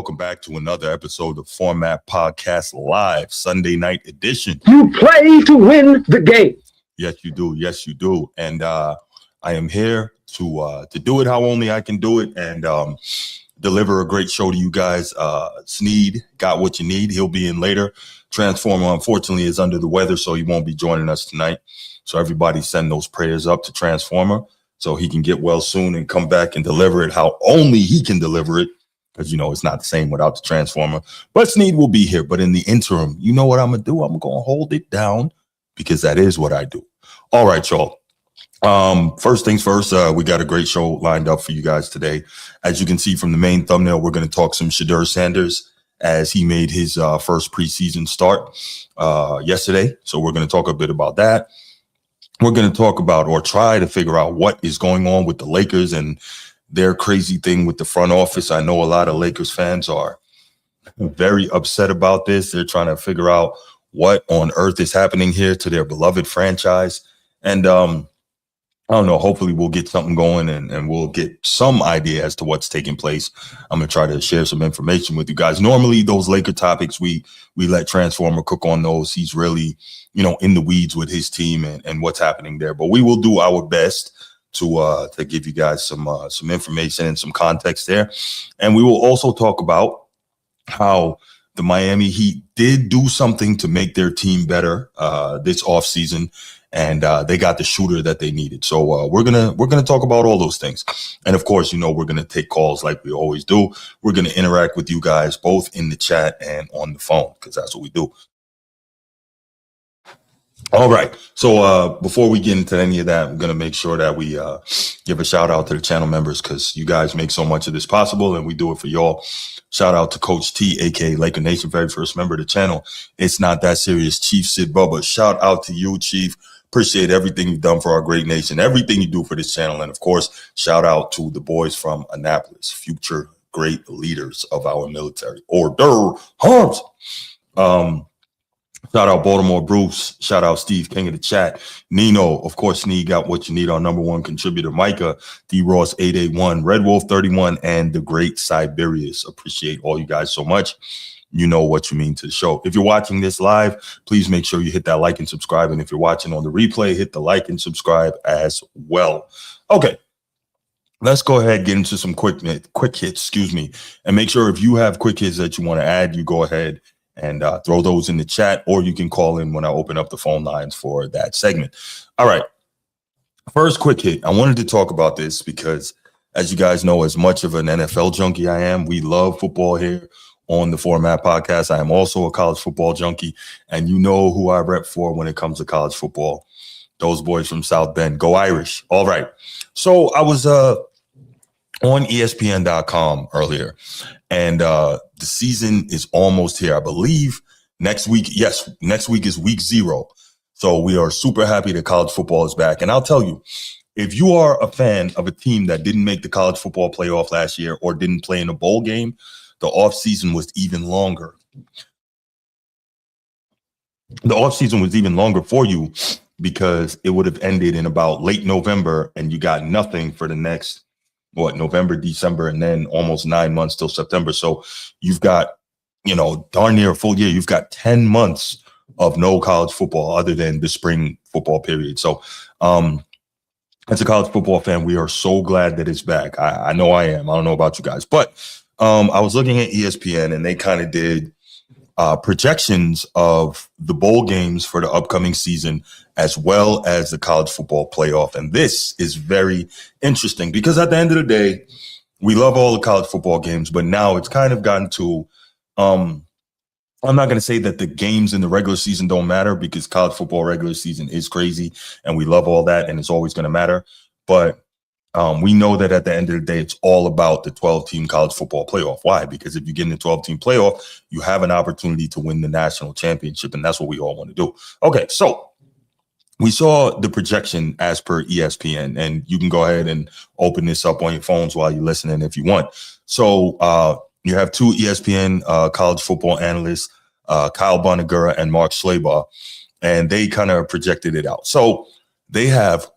welcome back to another episode of Format Podcast Live, Sunday night edition. You play to win the game. Yes, you do. Yes, you do. And I am here to do it how only I can do it and deliver a great show to you guys. Sneed got what you need. He'll be in later. Transformer, unfortunately, is under the weather, so he won't be joining us tonight. So everybody send those prayers up to Transformer so he can get well soon and come back and deliver it how only he can deliver it. Because, you know, it's not the same without the Transformer. But Sneed will be here. But in the interim, you know what I'm going to do? I'm going to hold it down because that is what I do. All right, y'all. First things first, we got a great show lined up for you guys today. As you can see from the main thumbnail, we're going to talk some Shedeur Sanders as he made his first preseason start yesterday. So we're going to talk a bit about that. We're going to talk about or try to figure out what is going on with the Lakers and their crazy thing with the front office. I know a lot of Lakers fans are very upset about this. They're trying to figure out what on earth is happening here to their beloved franchise. And I don't know, hopefully we'll get something going and we'll get some idea as to what's taking place. I'm going to try to share some information with you guys. Normally, those Laker topics, we let Transformer cook on those. He's really, you know, in the weeds with his team and what's happening there. But we will do our best to give you guys some information and some context there. And we will also talk about how the Miami Heat did do something to make their team better this offseason, and they got the shooter that they needed. So we're gonna talk about all those things. And of course, you know, we're gonna take calls like we always do. We're gonna interact with you guys both in the chat and on the phone because that's what we do. All right. So before we get into any of that, I'm going to make sure that we give a shout out to the channel members because you guys make so much of this possible and we do it for y'all. Shout out to Coach T, a.k.a. Laker Nation, very first member of the channel. It's not that serious. Chief Sid Bubba. Shout out to you, Chief. Appreciate everything you've done for our great nation, everything you do for this channel. And of course, shout out to the boys from Annapolis, future great leaders of our military. Order arms. Shout out Baltimore Bruce. Shout out Steve King of the chat. Nino, of course, Sneed got what you need. Our number one contributor, Micah, D Ross 881, Red Wolf 31, and the Great Siberius. Appreciate all you guys so much. You know what you mean to the show. If you're watching this live, please make sure you hit that like and subscribe. And if you're watching on the replay, hit the like and subscribe as well. Okay. Let's go ahead and get into some quick hits, and make sure if you have quick hits that you want to add, you go ahead and throw those in the chat, or you can call in when I open up the phone lines for that segment. All right. First quick hit. I wanted to talk about this because, as you guys know, as much of an NFL junkie I am, we love football here on the Format Podcast. I am also a college football junkie, and you know who I rep for when it comes to college football. Those boys from South Bend. Go Irish. All right. So I was on ESPN.com earlier, and the season is almost here. I believe next week. Yes, next week is week 0. So we are super happy that college football is back. And I'll tell you, if you are a fan of a team that didn't make the college football playoff last year or didn't play in a bowl game, the offseason was even longer. The offseason was even longer for you because it would have ended in about late November and you got nothing for the next November, December, and then almost 9 months till September. So you've got, you know, darn near a full year. You've got 10 months of no college football other than the spring football period. So as a college football fan, we are so glad that it's back. I know I am. I don't know about you guys, but I was looking at ESPN and they kind of did projections of the bowl games for the upcoming season, as well as the college football playoff. And this is very interesting because at the end of the day, we love all the college football games, but now it's kind of gotten to, I'm not going to say that the games in the regular season don't matter because college football regular season is crazy and we love all that and it's always going to matter. But we know that at the end of the day, it's all about the 12-team college football playoff. Why? Because if you get in the 12-team playoff, you have an opportunity to win the national championship, and that's what we all want to do. Okay, so we saw the projection as per ESPN, and you can go ahead and open this up on your phones while you're listening if you want. So you have two ESPN college football analysts, Kyle Bonagura and Mark Schlabach, and they kind of projected it out. So they have,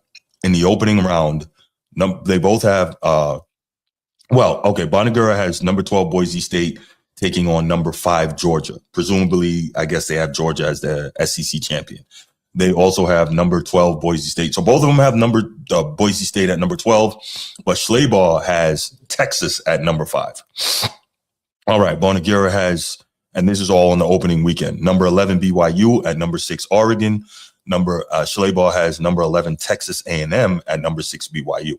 in the opening round, they both have, Bonagura has number 12 Boise State taking on number 5 Georgia. Presumably, I guess they have Georgia as the SEC champion. They also have number 12 Boise State. So both of them have Boise State at number 12, but Schleybaugh has Texas at number 5. All right, Bonagura has, and this is all on the opening weekend, number 11 BYU at number 6 Oregon. Schleybaugh has number 11 Texas A&M at number 6 BYU.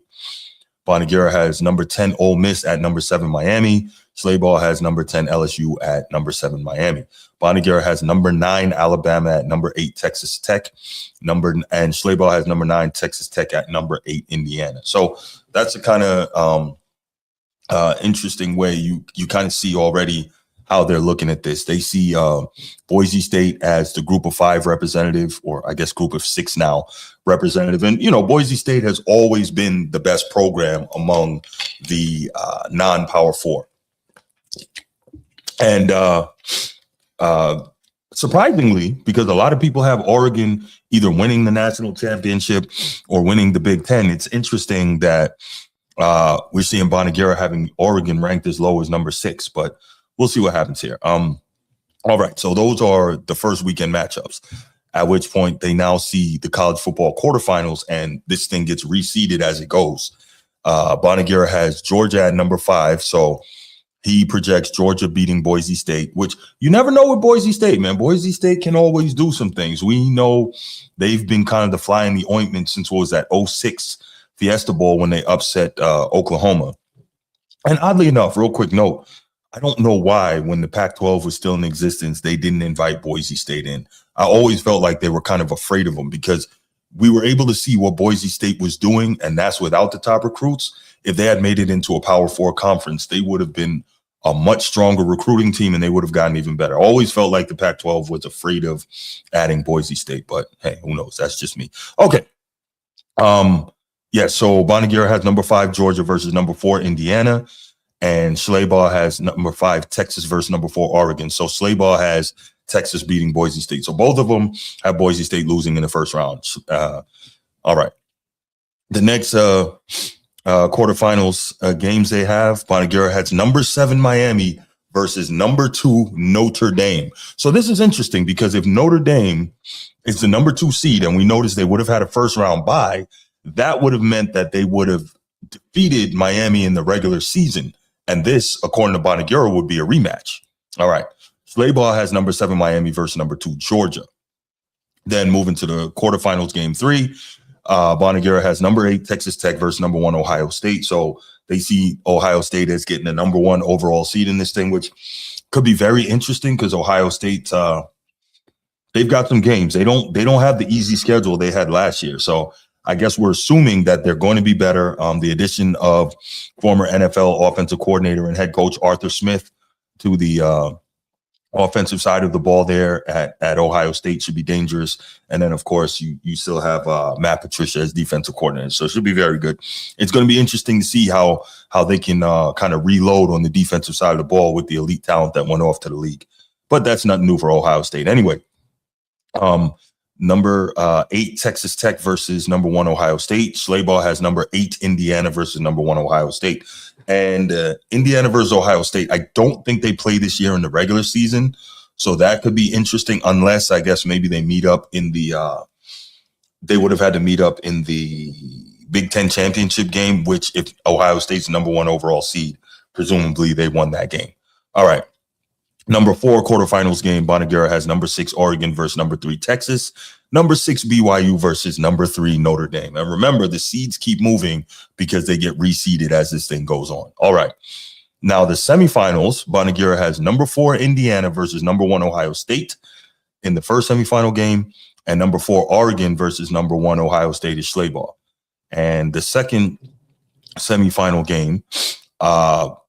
Bonagura has number 10 Ole Miss at number 7 Miami. Schleybaugh has number 10 LSU at number 7 Miami. Bonagura has number 9 Alabama at number 8 Texas Tech. And Schleybaugh has number 9 Texas Tech at number 8 Indiana. So that's a kind of interesting way you kind of see already how they're looking at this. They see Boise State as the group of 5 representative, or I guess group of 6 now representative. And, Boise State has always been the best program among the non-Power 4. And surprisingly, because a lot of people have Oregon either winning the national championship or winning the Big Ten, it's interesting that we're seeing Bonagura having Oregon ranked as low as number 6, but we'll see what happens here. All right, so those are the first weekend matchups, at which point they now see the college football quarterfinals, and this thing gets reseeded as it goes. Bonagura has Georgia at number 5, so he projects Georgia beating Boise State, which you never know with Boise State, man. Boise State can always do some things. We know they've been kind of the fly in the ointment since, what was that, 06 Fiasco Bowl when they upset Oklahoma. And oddly enough, real quick note, I don't know why when the Pac-12 was still in existence, they didn't invite Boise State in. I always felt like they were kind of afraid of them because we were able to see what Boise State was doing, and that's without the top recruits. If they had made it into a Power 4 conference, they would have been a much stronger recruiting team, and they would have gotten even better. I always felt like the Pac-12 was afraid of adding Boise State, but hey, who knows? That's just me. Okay. So Bonagura has number 5 Georgia versus number 4 Indiana, and Schleybaugh has number 5 Texas versus number 4 Oregon. So Schleybaugh has Texas beating Boise State. So both of them have Boise State losing in the first round. All right. The next quarterfinals games they have, Bonagura has number 7 Miami versus number 2 Notre Dame. So this is interesting because if Notre Dame is the number 2 seed, and we noticed they would have had a first round bye, that would have meant that they would have defeated Miami in the regular season. And this, according to Bonagura, would be a rematch. All right. Schleybaugh has number 7 Miami versus number 2 Georgia. Then moving to the quarterfinals game 3, Bonagura has number 8 Texas Tech versus number 1 Ohio State. So they see Ohio State as getting the number 1 overall seed in this thing, which could be very interesting because Ohio State, they've got some games. They don't have the easy schedule they had last year. So I guess we're assuming that they're going to be better. The addition of former NFL offensive coordinator and head coach Arthur Smith to the offensive side of the ball there at Ohio State should be dangerous. And then, of course, you still have Matt Patricia as defensive coordinator. So it should be very good. It's going to be interesting to see how they can kind of reload on the defensive side of the ball with the elite talent that went off to the league. But that's nothing new for Ohio State. Anyway, number 8 Texas Tech versus number 1 Ohio State. Schleybaugh has number 8 Indiana versus number 1 Ohio State. And Indiana versus Ohio State, I don't think they play this year in the regular season. So that could be interesting unless I guess maybe they meet up in the they would have had to meet up in the Big Ten championship game, which if Ohio State's number 1 overall seed, presumably they won that game. All right. Number 4 quarterfinals game, Bonagura has number 6 Oregon versus number 3 Texas, number 6 BYU versus number 3 Notre Dame. And remember, the seeds keep moving because they get reseeded as this thing goes on. All right. Now the semifinals, Bonagura has number 4 Indiana versus number 1 Ohio State in the first semifinal game, and number 4 Oregon versus number 1 Ohio State is Schleybaugh. And the second semifinal game,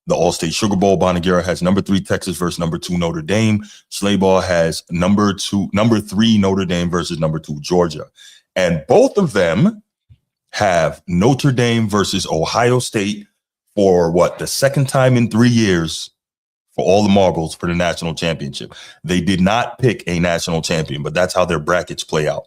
the All-State Sugar Bowl, Bonagura has number 3 Texas versus number 2 Notre Dame. Schleybaugh has number 3 Notre Dame versus number 2 Georgia. And both of them have Notre Dame versus Ohio State for the second time in 3 years for all the marbles for the national championship. They did not pick a national champion, but that's how their brackets play out.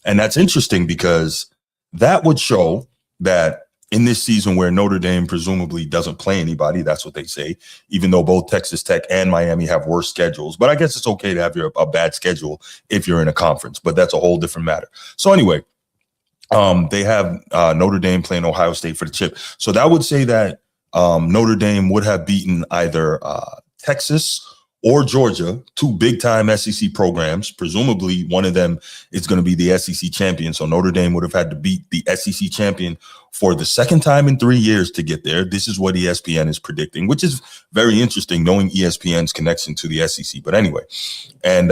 And that's interesting because that would show that in this season where Notre Dame presumably doesn't play anybody. That's what they say, even though both Texas Tech and Miami have worse schedules. But I guess it's okay to have a bad schedule if you're in a conference, but that's a whole different matter. So anyway, they have Notre Dame playing Ohio State for the chip. So that would say that Notre Dame would have beaten either Texas or Georgia, two big-time SEC programs. Presumably, one of them is going to be the SEC champion. So Notre Dame would have had to beat the SEC champion for the second time in 3 years to get there. This is what ESPN is predicting, which is very interesting, knowing ESPN's connection to the SEC. But anyway, and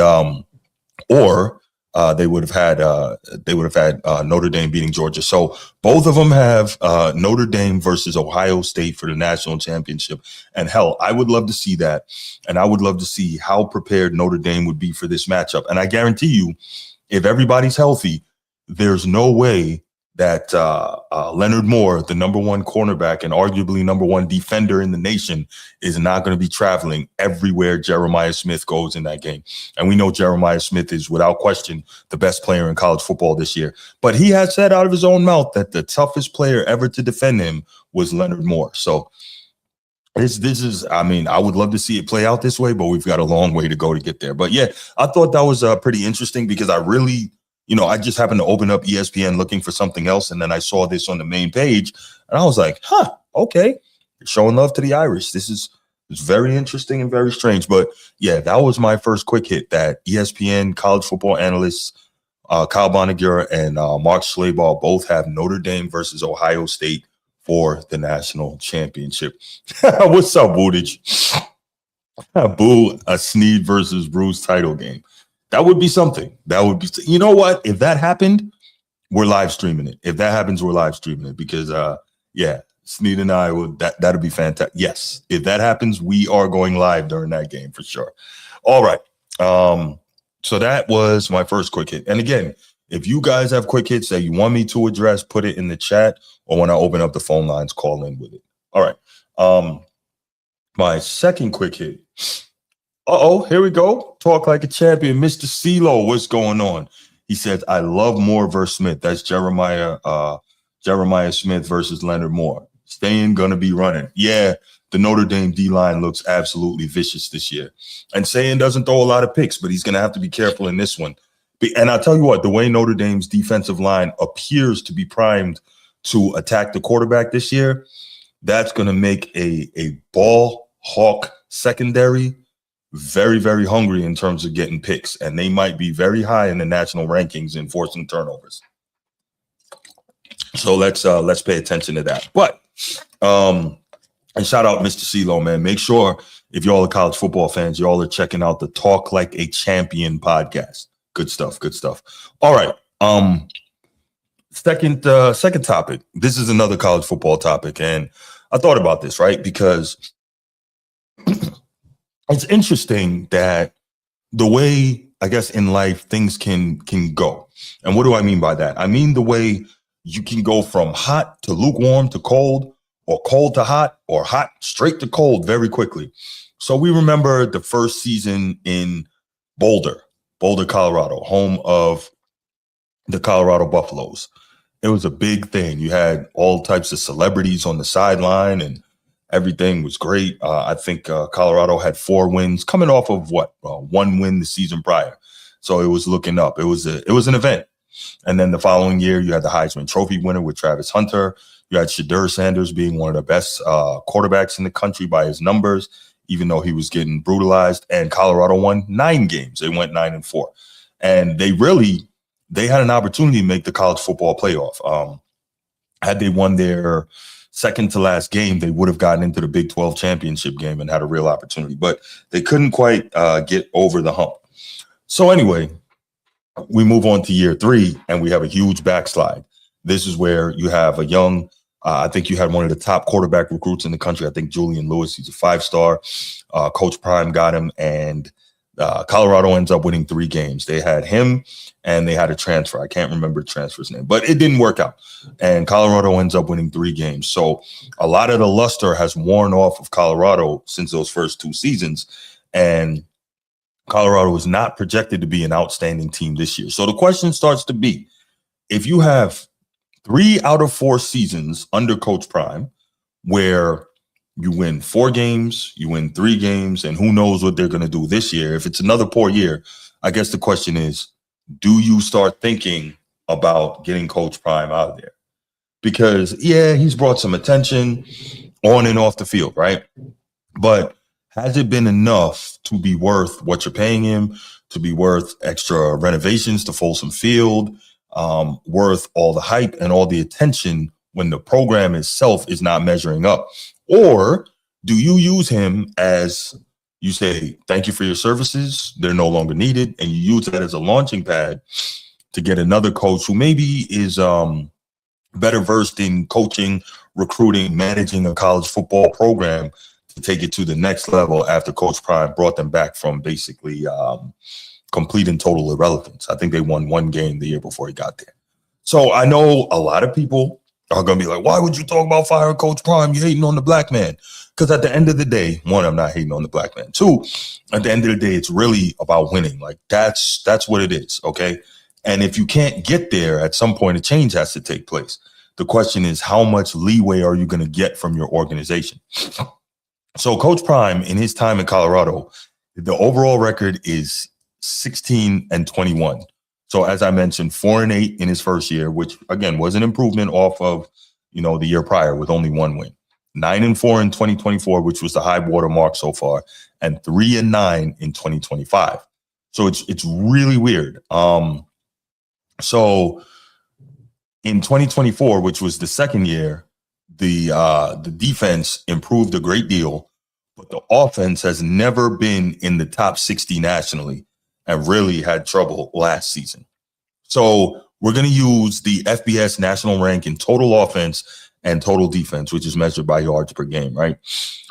they would have had Notre Dame beating Georgia. So both of them have Notre Dame versus Ohio State for the national championship. And hell, I would love to see that. And I would love to see how prepared Notre Dame would be for this matchup. And I guarantee you, if everybody's healthy, there's no way that Leonard Moore, the number one cornerback and arguably number one defender in the nation, is not going to be traveling everywhere Jeremiah Smith goes in that game. And we know Jeremiah Smith is, without question, the best player in college football this year. But he has said out of his own mouth that the toughest player ever to defend him was Leonard Moore. So this is, I mean, I would love to see it play out this way, but we've got a long way to go to get there. But yeah, I thought that was pretty interesting because I really, I just happened to open up ESPN looking for something else, and then I saw this on the main page, and I was like, okay, you're showing love to the Irish. It's very interesting and very strange. But yeah, that was my first quick hit, that ESPN college football analysts Kyle Bonagura and Mark Schlabach both have Notre Dame versus Ohio State for the national championship. What's up, Woodage? Boo, a Snead versus Bruce title game. That would be something. That would be, you know what? If that happened, we're live streaming it. If that happens, we're live streaming it because, Snead and I would, that'd be fantastic. Yes. If that happens, we are going live during that game for sure. All right. So that was my first quick hit. And again, if you guys have quick hits that you want me to address, put it in the chat, or when I open up the phone lines, call in with it. All right. My second quick hit. Here we go. Talk like a champion. Mr. CeeLo, what's going on? He says, I love Moore versus Smith. That's Jeremiah Smith versus Leonard Moore. Staying gonna be running. Yeah, the Notre Dame D-line looks absolutely vicious this year. And Sayin doesn't throw a lot of picks, but he's gonna have to be careful in this one. And I'll tell you what, the way Notre Dame's defensive line appears to be primed to attack the quarterback this year, that's gonna make a ball hawk secondary very, very hungry in terms of getting picks, and they might be very high in the national rankings in forcing turnovers. So let's pay attention to that. But and shout out Mr. CeeLo, man. Make sure if y'all are college football fans, y'all are checking out the Talk Like a Champion podcast. Good stuff. Good stuff. All right. Second topic. This is another college football topic, and I thought about this, right? Because it's interesting that the way, I guess, in life things can go. And what do I mean by that? I mean the way you can go from hot to lukewarm to cold, or cold to hot, or hot straight to cold very quickly. So we remember the first season in Boulder, Colorado, home of the Colorado Buffaloes. It was a big thing. You had all types of celebrities on the sideline, and everything was great. I think Colorado had 4 wins coming off of one win the season prior. So it was looking up. It was an event. And then the following year, you had the Heisman Trophy winner with Travis Hunter. You had Shedeur Sanders being one of the best quarterbacks in the country by his numbers, even though he was getting brutalized. And Colorado won 9 games. They went 9-4. And they had an opportunity to make the college football playoff. Had they won their second to last game, they would have gotten into the Big 12 championship game and had a real opportunity, but they couldn't quite get over the hump. So anyway, we move on to year 3 and we have a huge backslide. This is where you have a young, I think you had one of the top quarterback recruits in the country. I think Julian Lewis, he's a 5-star. Coach Prime got him, and Colorado ends up winning 3 games. They had him and they had a transfer. I can't remember the transfer's name, but it didn't work out. And Colorado ends up winning 3 games. So a lot of the luster has worn off of Colorado since those first 2 seasons. And Colorado is not projected to be an outstanding team this year. So the question starts to be, if you have 3 out of 4 seasons under Coach Prime where you win 4 games, you win 3 games, and who knows what they're going to do this year. If it's another poor year, I guess the question is, do you start thinking about getting Coach Prime out of there? Because, yeah, he's brought some attention on and off the field, right? But has it been enough to be worth what you're paying him, to be worth extra renovations to Folsom Field, worth all the hype and all the attention when the program itself is not measuring up? Or do you use him as, you say, thank you for your services, they're no longer needed, and you use that as a launching pad to get another coach who maybe is better versed in coaching, recruiting, managing a college football program to take it to the next level after Coach Prime brought them back from basically complete and total irrelevance. I think they won 1 game the year before he got there. So I know a lot of people are going to be like, why would you talk about firing Coach Prime? You're hating on the black man. Because at the end of the day, 1, I'm not hating on the black man. 2, at the end of the day, it's really about winning. Like that's what it is, okay? And if you can't get there, at some point, a change has to take place. The question is, how much leeway are you going to get from your organization? So Coach Prime, in his time in Colorado, the overall record is 16-21. So as I mentioned, 4-8 in his first year, which again was an improvement off of, the year prior with only 1 win. 9-4 in 2024, which was the high water mark so far, and 3-9 in 2025. So it's really weird. So in 2024, which was the second year, the defense improved a great deal, but the offense has never been in the top 60 nationally and really had trouble last season. So we're going to use the FBS national rank in total offense and total defense, which is measured by yards per game, right?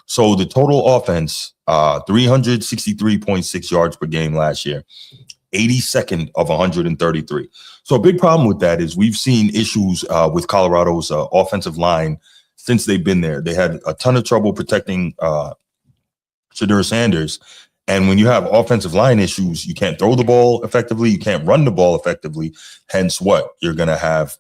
So the total offense, 363.6 yards per game last year, 82nd of 133. So a big problem with that is we've seen issues with Colorado's offensive line since they've been there. They had a ton of trouble protecting Shedeur Sanders. And when you have offensive line issues, you can't throw the ball effectively. You can't run the ball effectively. Hence what? You're going to have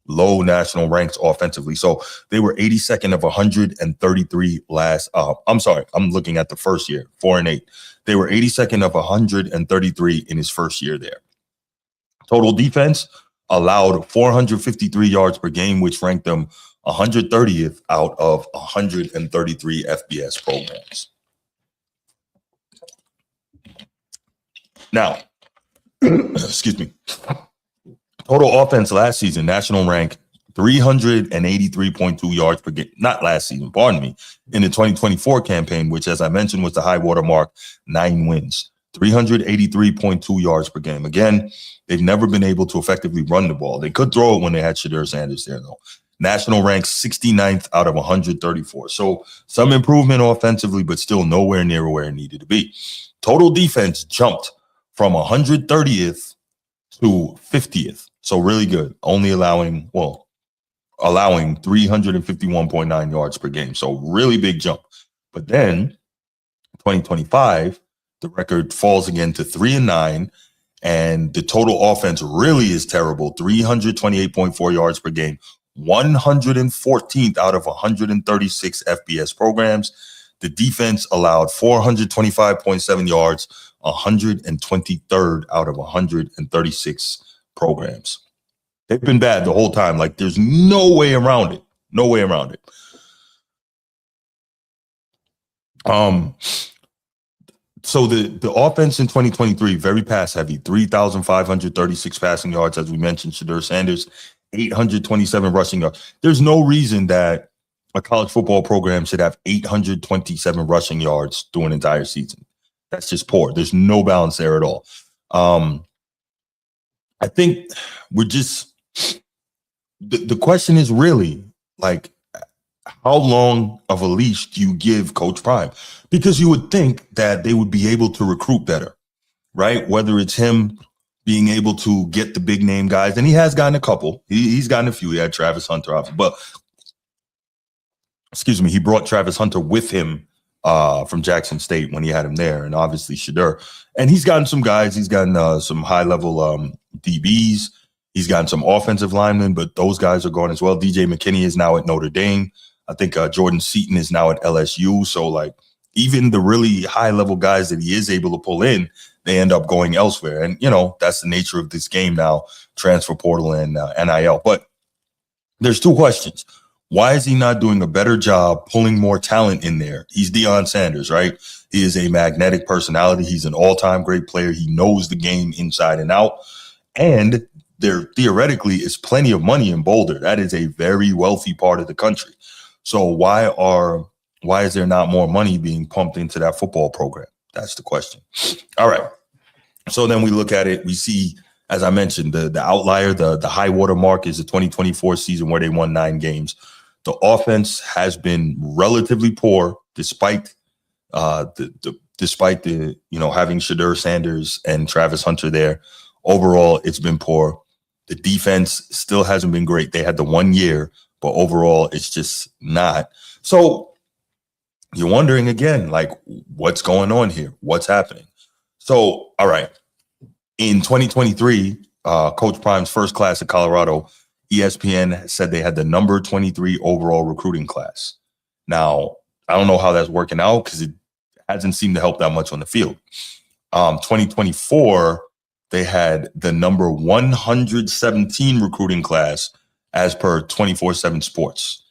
low national ranks offensively. So they were 82nd of 133 last. I'm sorry. I'm looking at the first year, 4-8. They were 82nd of 133 in his first year there. Total defense allowed 453 yards per game, which ranked them 130th out of 133 FBS programs. Now, excuse me. Total offense last season, national rank 383.2 yards per game. Not last season, pardon me. In the 2024 campaign, which, as I mentioned, was the high water mark, 9 wins, 383.2 yards per game. Again, they've never been able to effectively run the ball. They could throw it when they had Shedeur Sanders there, though. National rank 69th out of 134. So some improvement offensively, but still nowhere near where it needed to be. Total defense jumped from 130th to 50th. So really good. Only allowing 351.9 yards per game. So really big jump. But then 2025, the record falls again to 3-9. And the total offense really is terrible. 328.4 yards per game. 114th out of 136 FBS programs. The defense allowed 425.7 yards, 123rd out of 136 programs. They've been bad the whole time. Like, there's no way around it. No way around it. So the offense in 2023, very pass heavy, 3,536 passing yards, as we mentioned. Shedeur Sanders, 827 rushing yards. There's no reason that a college football program should have 827 rushing yards through an entire season. That's just poor. There's no balance there at all. I think we're just the question is really like, how long of a leash do you give Coach Prime? Because you would think that they would be able to recruit better, right? Whether it's him being able to get the big name guys, and he has gotten a couple. He's gotten a few. He had Travis Hunter, obviously, but he brought Travis Hunter with him from Jackson State when he had him there, and obviously Shedeur. And he's gotten some guys. He's gotten some high-level DBs. He's gotten some offensive linemen, but those guys are gone as well. DJ McKinney is now at Notre Dame. I think Jordan Seaton is now at LSU. So, like, even the really high-level guys that he is able to pull in, they end up going elsewhere. And, that's the nature of this game now, transfer portal and NIL. But there's two questions. Why is he not doing a better job pulling more talent in there? He's Deion Sanders, right? He is a magnetic personality. He's an all-time great player. He knows the game inside and out. And there theoretically is plenty of money in Boulder. That is a very wealthy part of the country. So why is there not more money being pumped into that football program? That's the question. All right. So then we look at it. We see, as I mentioned, the outlier, the high water mark is the 2024 season where they won 9 games. The offense has been relatively poor despite having Shedeur Sanders and Travis Hunter there. Overall, it's been poor. The defense still hasn't been great. They had the 1 year, but overall, it's just not. So you're wondering again, like, what's going on here? What's happening? So, all right. In 2023, Coach Prime's first class at Colorado, ESPN said they had the number 23 overall recruiting class. Now, I don't know how that's working out because it hasn't seemed to help that much on the field. 2024, they had the number 117 recruiting class as per 24/7 Sports.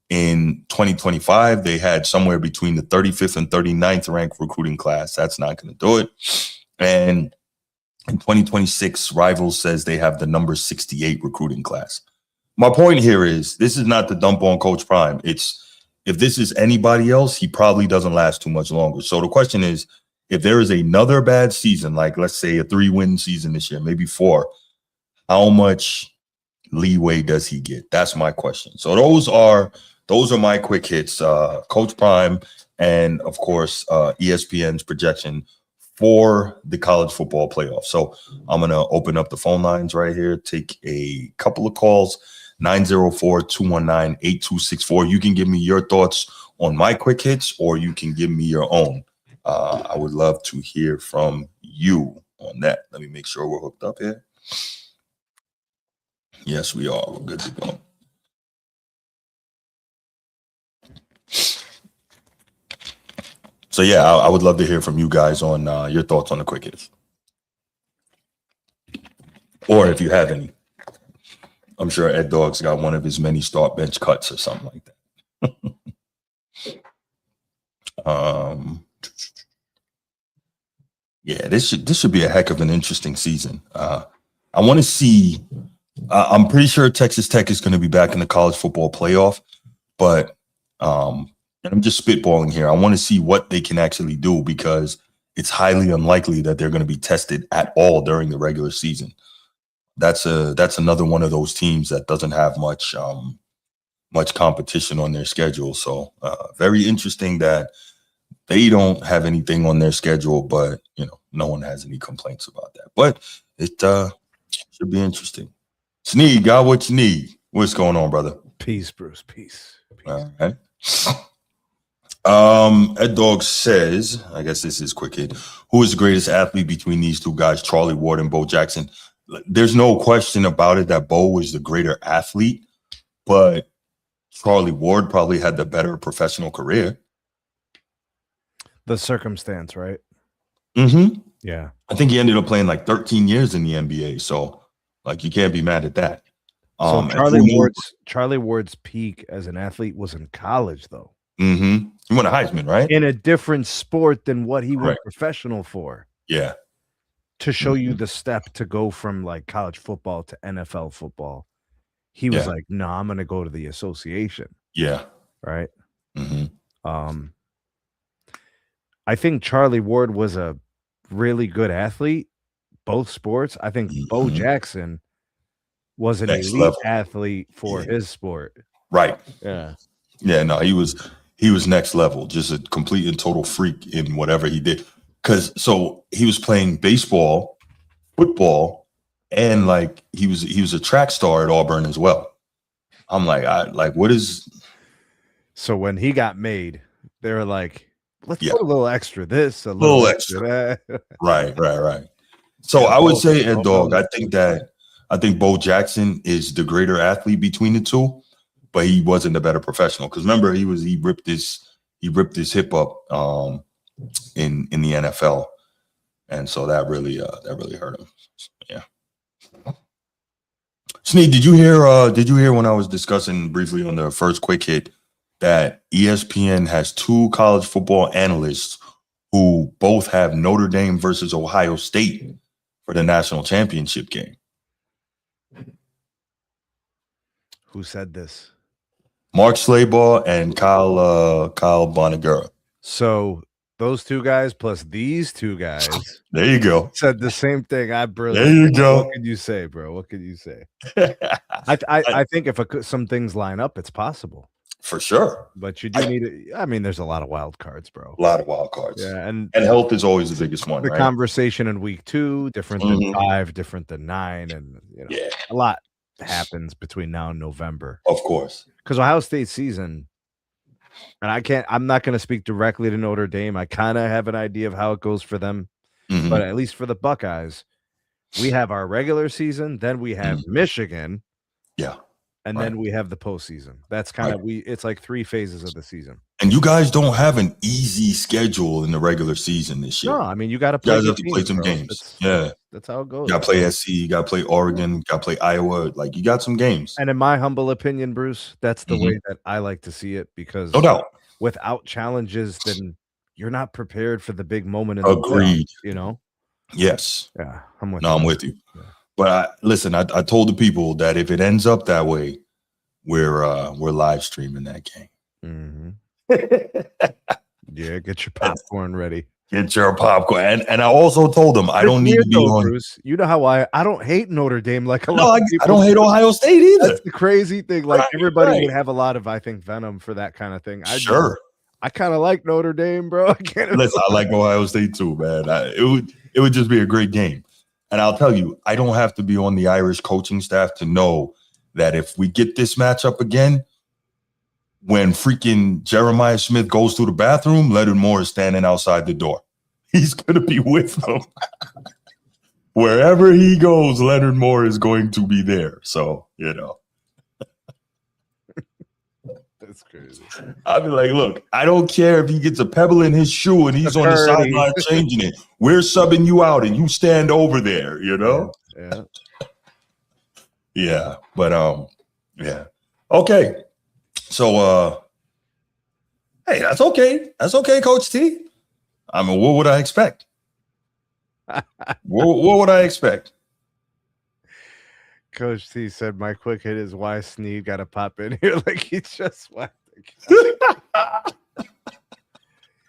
In 2025, they had somewhere between the 35th and 39th ranked recruiting class. That's not going to do it. And in 2026, Rivals says they have the number 68 recruiting class. My point here is this is not to dump on Coach Prime. It's if this is anybody else, he probably doesn't last too much longer. So the question is, if there is another bad season, like let's say a 3-win season this year, maybe 4, how much leeway does he get? That's my question. So those are my quick hits. Coach Prime and, of course, ESPN's projection for the college football playoff. So I'm going to open up the phone lines right here, take a couple of calls, 904-219-8264. You can give me your thoughts on my quick hits, or you can give me your own. I would love to hear from you on that. Let me make sure we're hooked up here. Yes, we are. We're good to go. So, yeah, I would love to hear from you guys on your thoughts on the quick hits. Or if you have any. I'm sure Ed Dogg's got one of his many start bench cuts or something like that. Yeah, this should be a heck of an interesting season. I want to see. I'm pretty sure Texas Tech is going to be back in the college football playoff, but and I'm just spitballing here. I want to see what they can actually do because it's highly unlikely that they're going to be tested at all during the regular season. That's another one of those teams that doesn't have much competition on their schedule. So very interesting that they don't have anything on their schedule, but no one has any complaints about that. But it should be interesting. Sneed, got what you need. What's going on, brother? Peace, Bruce. Peace. All right. Ed Dog says, I guess this is quick hit. Who is the greatest athlete between these two guys, Charlie Ward and Bo Jackson? There's no question about it that Bo was the greater athlete, but Charlie Ward probably had the better professional career. The circumstance, right? Mm-hmm. Yeah. I think he ended up playing like 13 years in the NBA. So, like, you can't be mad at that. So Charlie Ward's peak as an athlete was in college, though. Mm-hmm. He won a Heisman, right? In a different sport than what he went professional for. Yeah. To show you the step to go from like college football to NFL football. He was like, no, I'm going to go to the association. Yeah. Right. Mm-hmm. I think Charlie Ward was a really good athlete, both sports. I think Bo Jackson was an elite athlete for his sport. Right. Yeah. Yeah, no, he was next level, just a complete and total freak in whatever he did. So he was playing baseball, football, and like he was a track star at Auburn as well. I'm like, what is? So when he got made, they were like, let's put a little extra this, a little extra that. Right. So I would say, Ed Dog, I think that I think Bo Jackson is the greater athlete between the two, but he wasn't a better professional. Because remember, he ripped his hip up in the NFL, and so that really hurt him. Yeah. Sneed, did you hear when I was discussing briefly on the first quick hit that ESPN has 2 college football analysts who both have Notre Dame versus Ohio State for the national championship game? Who said this? Mark Slabaugh and Kyle Bonagura. So those 2 guys plus these 2 guys. There you go. Said the same thing. Brilliant. There you go. What can you say, bro? What can you say? I think if some things line up, it's possible. For sure. But you do need it. I mean, there's a lot of wild cards, bro. A lot of wild cards. Yeah, and health is always the biggest one. The right? conversation in week 2, different than 5, different than 9, and a lot happens between now and November. Of course. Because Ohio State season, and I'm not going to speak directly to Notre Dame. I kind of have an idea of how it goes for them. But at least for the Buckeyes, we have our regular season, then we have Michigan. Yeah. And then we have the postseason. That's kind of it's like 3 phases of the season. And you guys don't have an easy schedule in the regular season this year. No, I mean you got to play. You guys have to play some games. That's how it goes. You got to play SC. You got to play Oregon. You got to play Iowa. Like you got some games. And in my humble opinion, Bruce, that's the way that I like to see it because no doubt, without challenges, then you're not prepared for the big moment. In Agreed. The Yes. Yeah, I'm with you. Yeah. But listen, I told the people that if it ends up that way, we're live streaming that game. Yeah, get your popcorn ready. Get your popcorn. And I also told them I don't need to be on. Bruce, you know how I don't hate Notre Dame like a lot of people. I don't hate Ohio State either. That's the crazy thing. Like everybody would have a lot of, I think, venom for that kind of thing. I kind of like Notre Dame, bro. Listen, I like Ohio State too, man. It would just be a great game. And I'll tell you, I don't have to be on the Irish coaching staff to know that if we get this matchup again, when freaking Jeremiah Smith goes to the bathroom, Leonard Moore is standing outside the door. He's going to be with them. Wherever he goes, Leonard Moore is going to be there. So, That's crazy. I'll be like, look, I don't care if he gets a pebble in his shoe and he's on the sideline changing it. We're subbing you out and you stand over there, Yeah. Yeah. But yeah. Okay. So hey, that's okay. That's okay, Coach T. I mean, what would I expect? what would I expect? Coach T said my quick hit is why Sneed got to pop in here like he just went.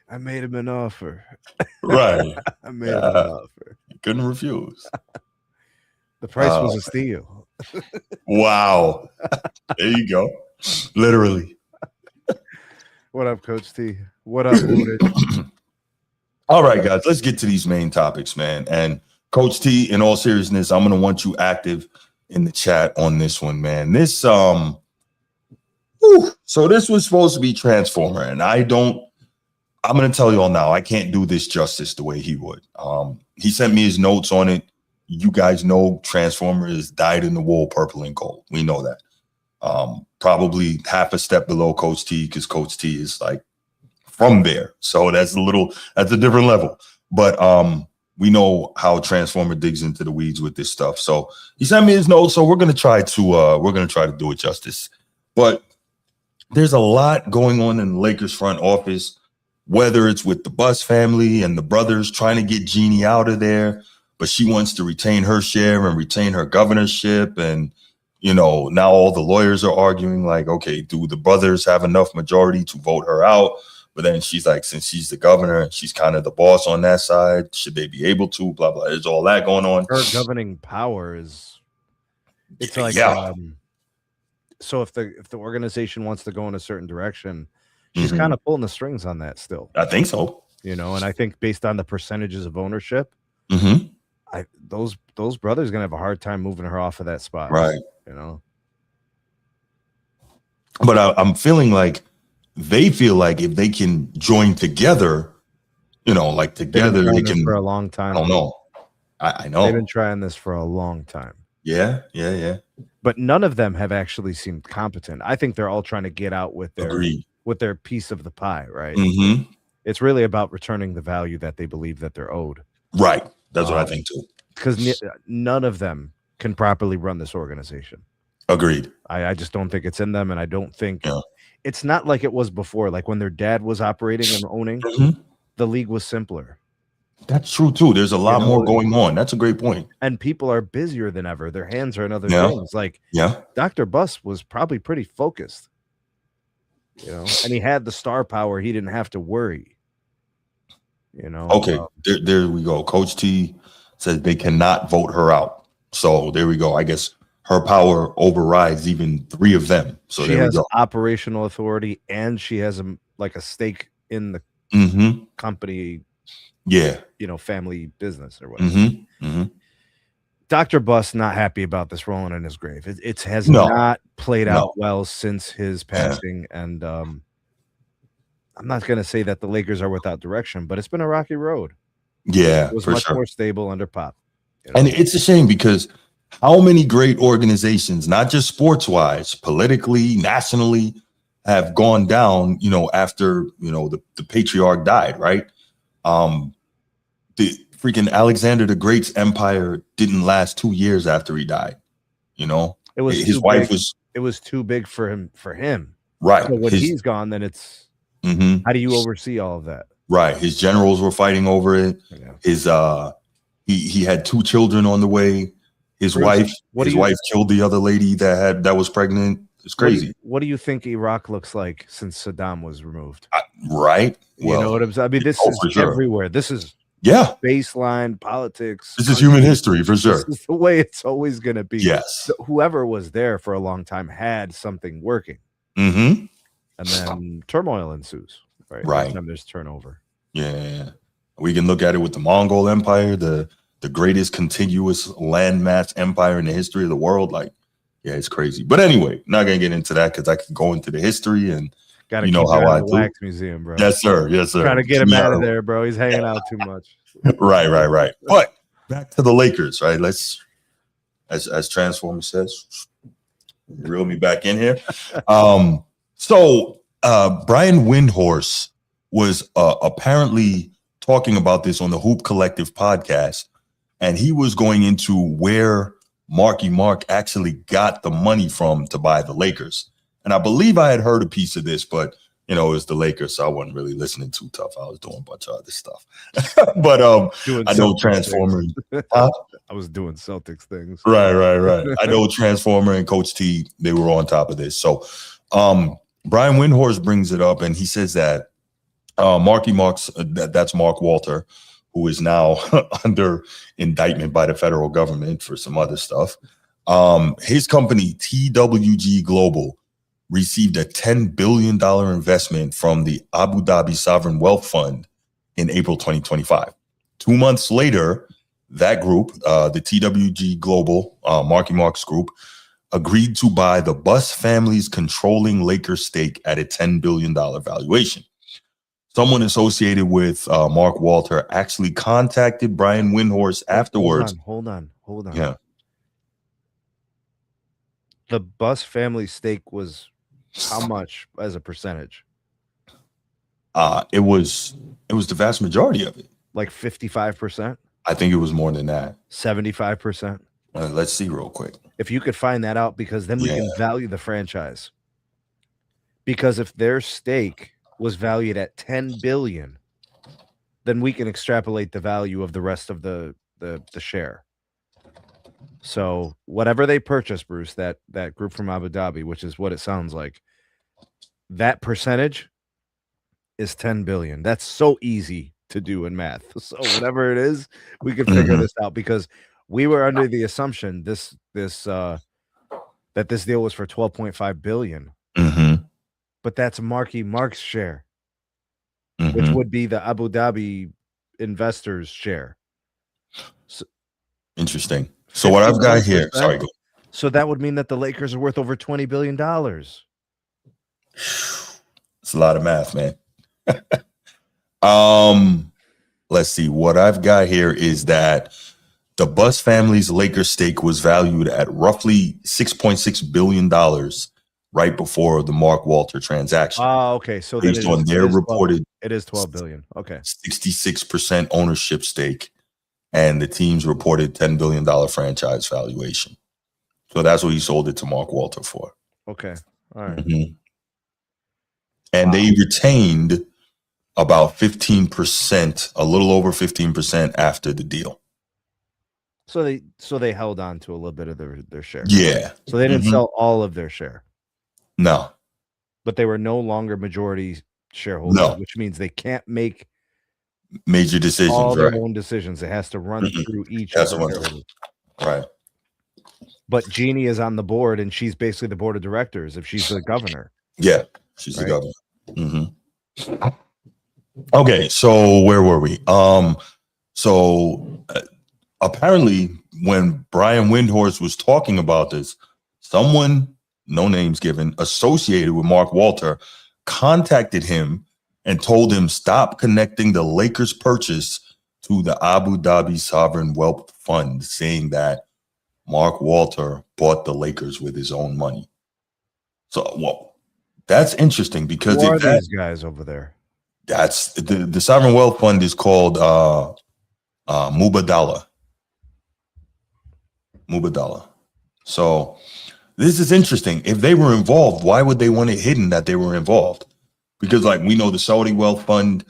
I made him an offer. Right. I made him an offer. Couldn't refuse. The price was a steal. Wow. There you go. Literally. What up, Coach T? What up, Woodage? All right, guys, let's get to these main topics, man. And Coach T, in all seriousness, I'm going to want you active in the chat on this one, man. This, so this was supposed to be Transformer, and I'm going to tell you all now, I can't do this justice the way he would. He sent me his notes on it. You guys know Transformer is dyed in the wool, purple and gold. We know that. Probably half a step below Coach T because Coach T is like from there. So that's a different level. But we know how Transformer digs into the weeds with this stuff. So he sent me his notes. So we're gonna try to do it justice. But there's a lot going on in the Lakers front office, whether it's with the Buss family and the brothers trying to get Jeannie out of there, but she wants to retain her share and retain her governorship. And now all the lawyers are arguing like, okay, do the brothers have enough majority to vote her out? But then she's like, since she's the governor, she's kind of the boss on that side. Should they be able to? Blah, blah. There's all that going on. Her governing power is, it's like, so if the organization wants to go in a certain direction, she's kind of pulling the strings on that still. I think so. And I think based on the percentages of ownership, those brothers are going to have a hard time moving her off of that spot. Right. But I'm feeling like they feel like if they can join together, like together, they can for a long time. I don't know. I know they've been trying this for a long time. Yeah, yeah, yeah. But none of them have actually seemed competent. I think they're all trying to get out with Agreed. their piece of the pie, right? Mm-hmm. It's really about returning the value that they believe that they're owed. Right. That's what I think too. Because none of them can properly run this organization. Agreed. I just don't think it's in them, and I don't think Yeah. it's not like it was before. Like when their dad was operating and owning, the league was simpler. That's true too. There's a lot more going on. That's a great point. And people are busier than ever. Their hands are in other things. Like Dr. Buss was probably pretty focused. And he had the star power. He didn't have to worry. Okay, there we go. Coach T says they cannot vote her out. So there we go. I guess her power overrides even 3 of them. So she has operational authority, and she has a stake in the company. Yeah, family business or whatever. Dr. Buss not happy about this rolling in his grave. It has not played out well since his passing, and I'm not going to say that the Lakers are without direction, but it's been a rocky road. Yeah, it was much more stable under Pop. And it's a shame because how many great organizations, not just sports-wise, politically, nationally, have gone down, after, the patriarch died, right? The freaking Alexander the Great's empire didn't last 2 years after he died. It was his wife was. It was too big for him. Right. So when he's gone, then it's how do you oversee all of that? Right. His generals were fighting over it. Yeah. His he had 2 children on the way. His wife killed the other lady that was pregnant. It's crazy. What do you think Iraq looks like since Saddam was removed? Right. You know what I'm saying? I mean, this is everywhere. This is baseline politics. This is human history for sure. This is the way it's always going to be. Yes. So whoever was there for a long time had something working. And then turmoil ensues. Right. Every time there's turnover. Yeah. We can look at it with the Mongol Empire, the greatest contiguous landmass empire in the history of the world. It's crazy. But anyway, not gonna get into that because I could go into the history and gotta keep how I do. Wax museum, bro. Yes, sir. Yes, sir. Trying to get him out of there, bro. He's hanging out too much. Right. But back to the Lakers, right? Let's, as Transformer says, reel me back in here. So Brian Windhorst was apparently talking about this on the Hoop Collective podcast, and he was going into where Marky Mark actually got the money from to buy the Lakers. And I believe I had heard a piece of this, but it was the Lakers, so I wasn't really listening too tough. I was doing a bunch of other stuff. But I know Transformer. I was doing Celtics things. Right. I know Transformer and Coach T, they were on top of this. So Brian Windhorst brings it up, and he says that Marky Mark's, that's Mark Walter, who is now under indictment by the federal government for some other stuff. His company, TWG Global, received a $10 billion investment from the Abu Dhabi Sovereign Wealth Fund in April 2025. 2 months later, that group, the TWG Global, Marky Mark's group, agreed to buy the Buss family's controlling Lakers stake at a $10 billion valuation. Someone associated with Mark Walter actually contacted Brian Windhorst afterwards. Hold on. Yeah. The Buss family stake was how much as a percentage? It was the vast majority of it. Like 55%? I think it was more than that. 75%? Let's see real quick. If you could find that out, because then we can value the franchise. Because if their stake was valued at 10 billion, then we can extrapolate the value of the rest of the share. So whatever they purchased, Bruce, that group from Abu Dhabi, which is what it sounds like, that percentage is 10 billion. That's so easy to do in math. So whatever it is, we can figure this out, because we were under the assumption that this deal was for 12.5 billion. But that's Marky Mark's share, which would be the Abu Dhabi investors' share. So, interesting. So what I've got here, sorry. Go. So that would mean that the Lakers are worth over $20 billion. It's a lot of math, man. Let's see. What I've got here is that The Buss family's Lakers stake was valued at roughly $6.6 billion right before the Mark Walter transaction. Oh, okay. So then based on their reported it is 12 billion. Okay. 66% ownership stake, and the team's reported $10 billion franchise valuation. So that's what he sold it to Mark Walter for. Okay. All right. Mm-hmm. And they retained about 15%, a little over 15% after the deal. So they held on to a little bit of their share. Yeah. So they didn't sell all of their share. No. But they were no longer majority shareholders, which means they can't make major decisions, all their own decisions. It has to run through each of the shareholders. Right. But Jeannie is on the board, and she's basically the board of directors if she's the governor. Yeah, she's the governor. Mm-hmm. Okay, so where were we? Apparently when Brian Windhorst was talking about this, someone, no names given, associated with Mark Walter contacted him and told him stop connecting the Lakers purchase to the Abu Dhabi Sovereign Wealth Fund, saying that Mark Walter bought the Lakers with his own money. So, well, that's interesting because who are these guys over there? That's the Sovereign Wealth Fund is called Mubadala. So this is interesting. If they were involved, why would they want it hidden that they were involved? Because like we know the Saudi Wealth Fund,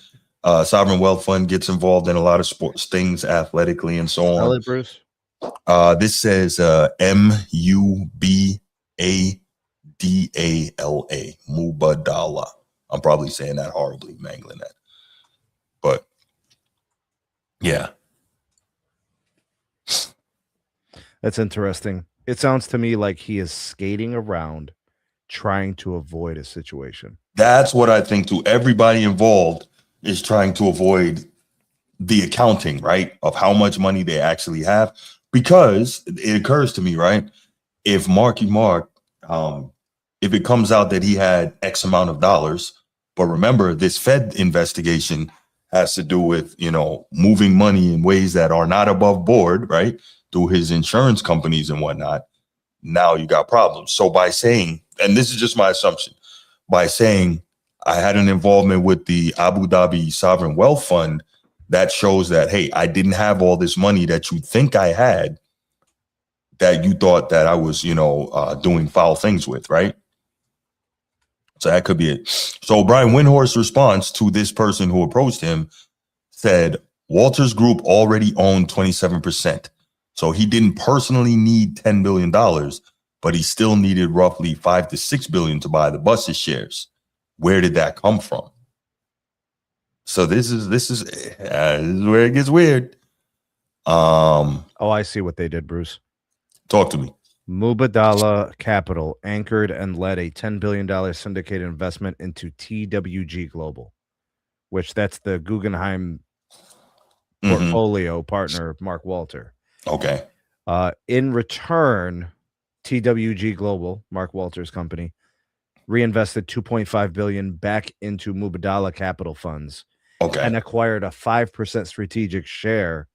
Sovereign Wealth Fund gets involved in a lot of sports things, athletically and so on. Spell it, Bruce. This says Mubadala, Mubadala. I'm probably saying that horribly, mangling that. But yeah. That's interesting. It sounds to me like he is skating around trying to avoid a situation. That's what I think too. Everybody involved is trying to avoid the accounting, right, of how much money they actually have. Because it occurs to me, right, if Marky Mark, if it comes out that he had X amount of dollars, but remember this Fed investigation has to do with, moving money in ways that are not above board, right, through his insurance companies and whatnot. Now you got problems. So by saying, and this is just my assumption, by saying I had an involvement with the Abu Dhabi Sovereign Wealth Fund, that shows that, hey, I didn't have all this money that you think I had, that you thought that I was, doing foul things with, right? So that could be it. So Brian Windhorst's response to this person who approached him said, Walter's group already owned 27%. So he didn't personally need $10 billion, but he still needed roughly $5 to $6 billion to buy the Buss's shares. Where did that come from? So this is where it gets weird. I see what they did, Bruce. Talk to me. Mubadala Capital anchored and led a $10 billion syndicated investment into TWG Global, which that's the Guggenheim portfolio partner, Mark Walter. Okay. In return, TWG Global, Mark Walter's company, reinvested $2.5 billion back into Mubadala Capital funds. Okay. And acquired a 5% strategic share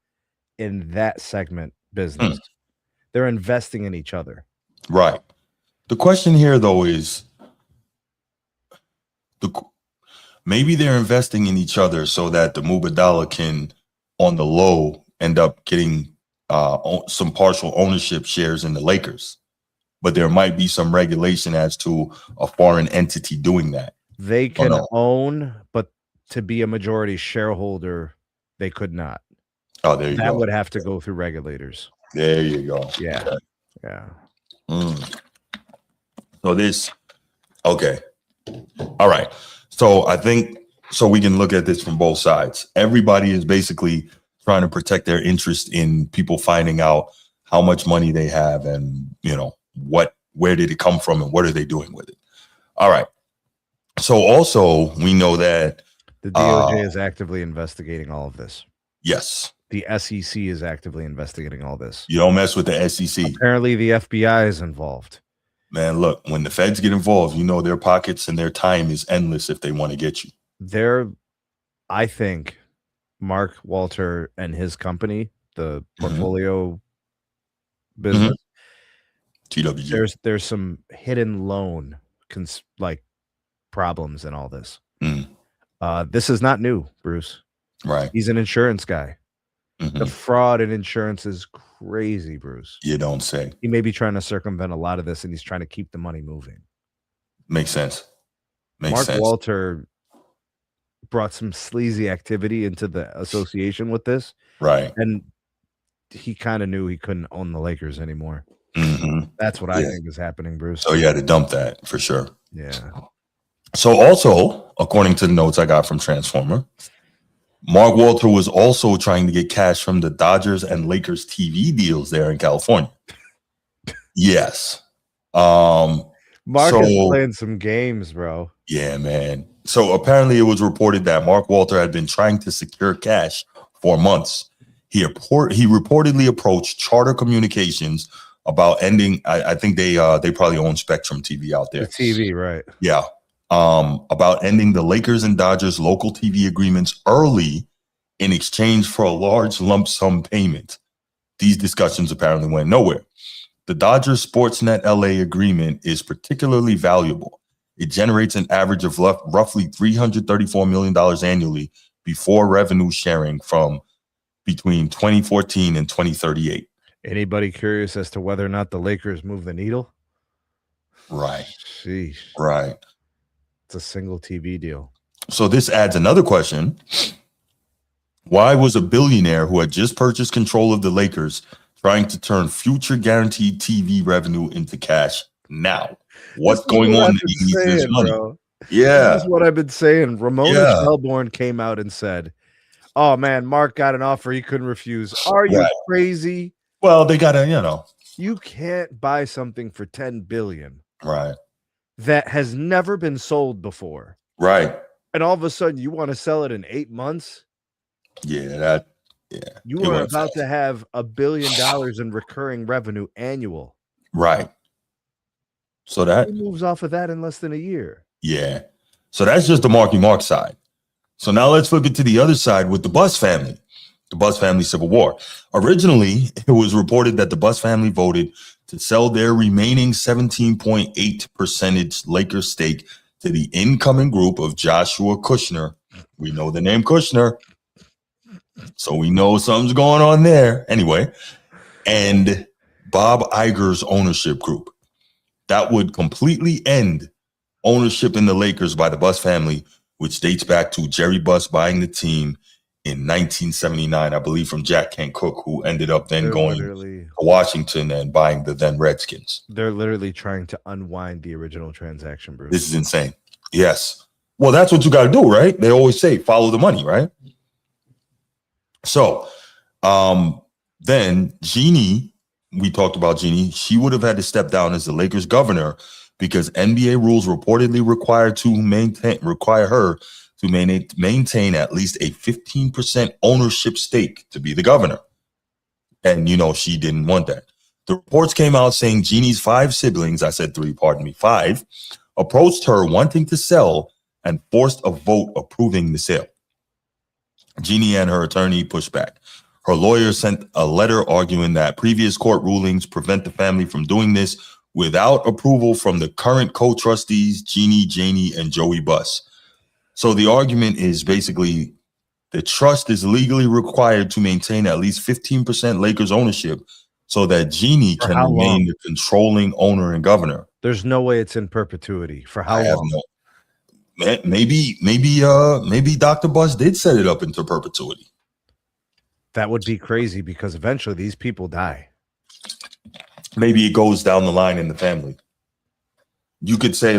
in that segment business. They're investing in each other. Right. The question here, though, is maybe they're investing in each other so that the Mubadala can, on the low, end up getting some partial ownership shares in the Lakers. But there might be some regulation as to a foreign entity doing that. They can own, but to be a majority shareholder, they could not. Oh, there you go. That would have to go through regulators. There you go. Yeah. Okay. Yeah. So this, okay. All right. So I think, we can look at this from both sides. Everybody is basically trying to protect their interest in people finding out how much money they have and, where did it come from and what are they doing with it? All right. So also we know that the DOJ is actively investigating all of this. Yes. The SEC is actively investigating all this. You don't mess with the SEC. Apparently the FBI is involved. Man, look, when the feds get involved, their pockets and their time is endless if they want to get you. I think Mark Walter and his company, the portfolio business. TWG. There's some hidden loan problems in all this. This is not new, Bruce. Right. He's an insurance guy. The fraud in insurance is crazy, Bruce. You don't say. He may be trying to circumvent a lot of this, and he's trying to keep the money moving. Makes sense. Mark Walter brought some sleazy activity into the association with this. Right. And he kind of knew he couldn't own the Lakers anymore. That's what I think is happening, Bruce. So you had to dump that for sure. Yeah. So also, according to the notes I got from Transformer, Mark Walter was also trying to get cash from the Dodgers and Lakers TV deals there in California. Yes. Mark is playing some games, bro. Yeah, man. So apparently it was reported that Mark Walter had been trying to secure cash for months. He reportedly approached Charter Communications about ending. I think they probably own Spectrum TV out there. The TV, right? Yeah. About ending the Lakers and Dodgers local TV agreements early in exchange for a large lump sum payment. These discussions apparently went nowhere. The Dodgers Sportsnet LA agreement is particularly valuable. It generates an average of roughly $334 million annually before revenue sharing from between 2014 and 2038. Anybody curious as to whether or not the Lakers move the needle? Right. Sheesh. Right. It's a single TV deal. So this adds another question. Why was a billionaire who had just purchased control of the Lakers trying to turn future guaranteed TV revenue into cash now? What's going on that he needs this money? Bro. Yeah. This is what I've been saying. Ramona Shelburne came out and said, oh, man, Mark got an offer he couldn't refuse. Are you crazy? Well, they got to, You can't buy something for $10 billion. Right. That has never been sold before. Right. And all of a sudden you want to sell it in 8 months? Yeah, You are about to have $1 billion in recurring revenue annual. Right. So that moves off of that in less than a year. Yeah. So that's just the Marky Mark side. So now let's flip it to the other side with the Buss family, the Buss family civil war. Originally, it was reported that the Buss family voted to sell their remaining 17.8% Lakers stake to the incoming group of Joshua Kushner. We know the name Kushner, so we know something's going on there. Anyway, and Bob Iger's ownership group. That would completely end ownership in the Lakers by the Buss family, which dates back to Jerry Buss buying the team in 1979, I believe, from Jack Kent Cooke, who ended up then going to Washington and buying the then Redskins. They're literally trying to unwind the original transaction, Bruce. This is insane. Yes. Well, that's what you got to do, right? They always say, follow the money, right? So then Jeannie, we talked about Jeannie, she would have had to step down as the Lakers governor because NBA rules reportedly require her to maintain at least a 15% ownership stake to be the governor. And, she didn't want that. The reports came out saying Jeannie's 5 siblings, I said 3, pardon me, 5, approached her wanting to sell and forced a vote approving the sale. Jeannie and her attorney pushed back. Her lawyer sent a letter arguing that previous court rulings prevent the family from doing this without approval from the current co-trustees, Jeannie, Janie, and Joey Buss. So the argument is basically the trust is legally required to maintain at least 15% Lakers ownership so that Jeannie can remain the controlling owner and governor. There's no way it's in perpetuity. For how long? Maybe Dr. Buss did set it up into perpetuity. That would be crazy because eventually these people die. Maybe it goes down the line in the family. You could say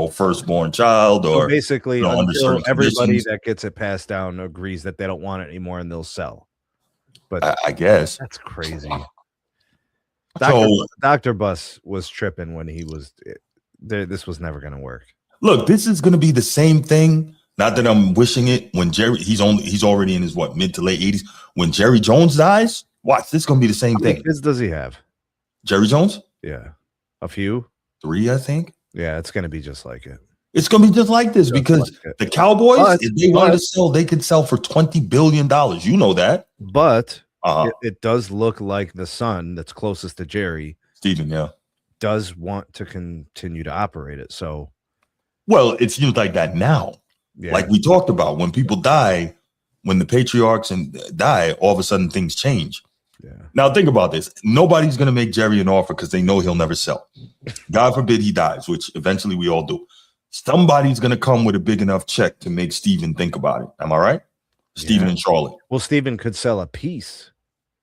firstborn child or so basically until everybody that gets it passed down agrees that they don't want it anymore and they'll sell. But I guess that's crazy. So Dr. Buss was tripping when he was there. This was never going to work. Look, this is going to be the same thing. Not that I'm wishing it. When he's already in his mid to late 80s. When Jerry Jones dies, watch, this is going to be the same thing. How many kids does he have? Jerry Jones? Yeah, a few. 3, I think. Yeah, it's going to be just like it. It's going to be just like this because the Cowboys, if they wanted to sell, they could sell for $20 billion. You know that. But it does look like the son that's closest to Jerry, Steven, yeah, does want to continue to operate it. So, well, it seems like that now. yeah. Like we talked about, when people die, when the patriarchs die, all of a sudden things change. Yeah. Now think about this. Nobody's going to make Jerry an offer because they know he'll never sell. God forbid he dies, which eventually we all do. Somebody's going to come with a big enough check to make Steven think about it. Am I right? Steven and Charlotte. Well, Steven could sell a piece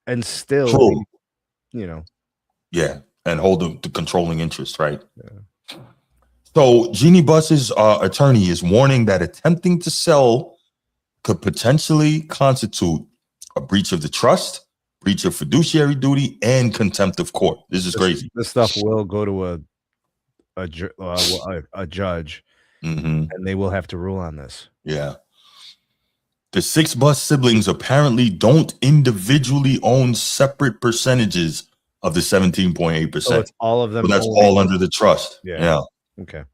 and still, True. Yeah, and hold the controlling interest, right? Yeah. So Jeannie Buss's attorney is warning that attempting to sell could potentially constitute a breach of the trust, breach of fiduciary duty, and contempt of court. This is crazy. This stuff will go to a judge, and they will have to rule on this. Yeah. The 6 Buss siblings apparently don't individually own separate percentages of the 17.8%. So it's all of them. So that's all under the trust. Yeah. Okay.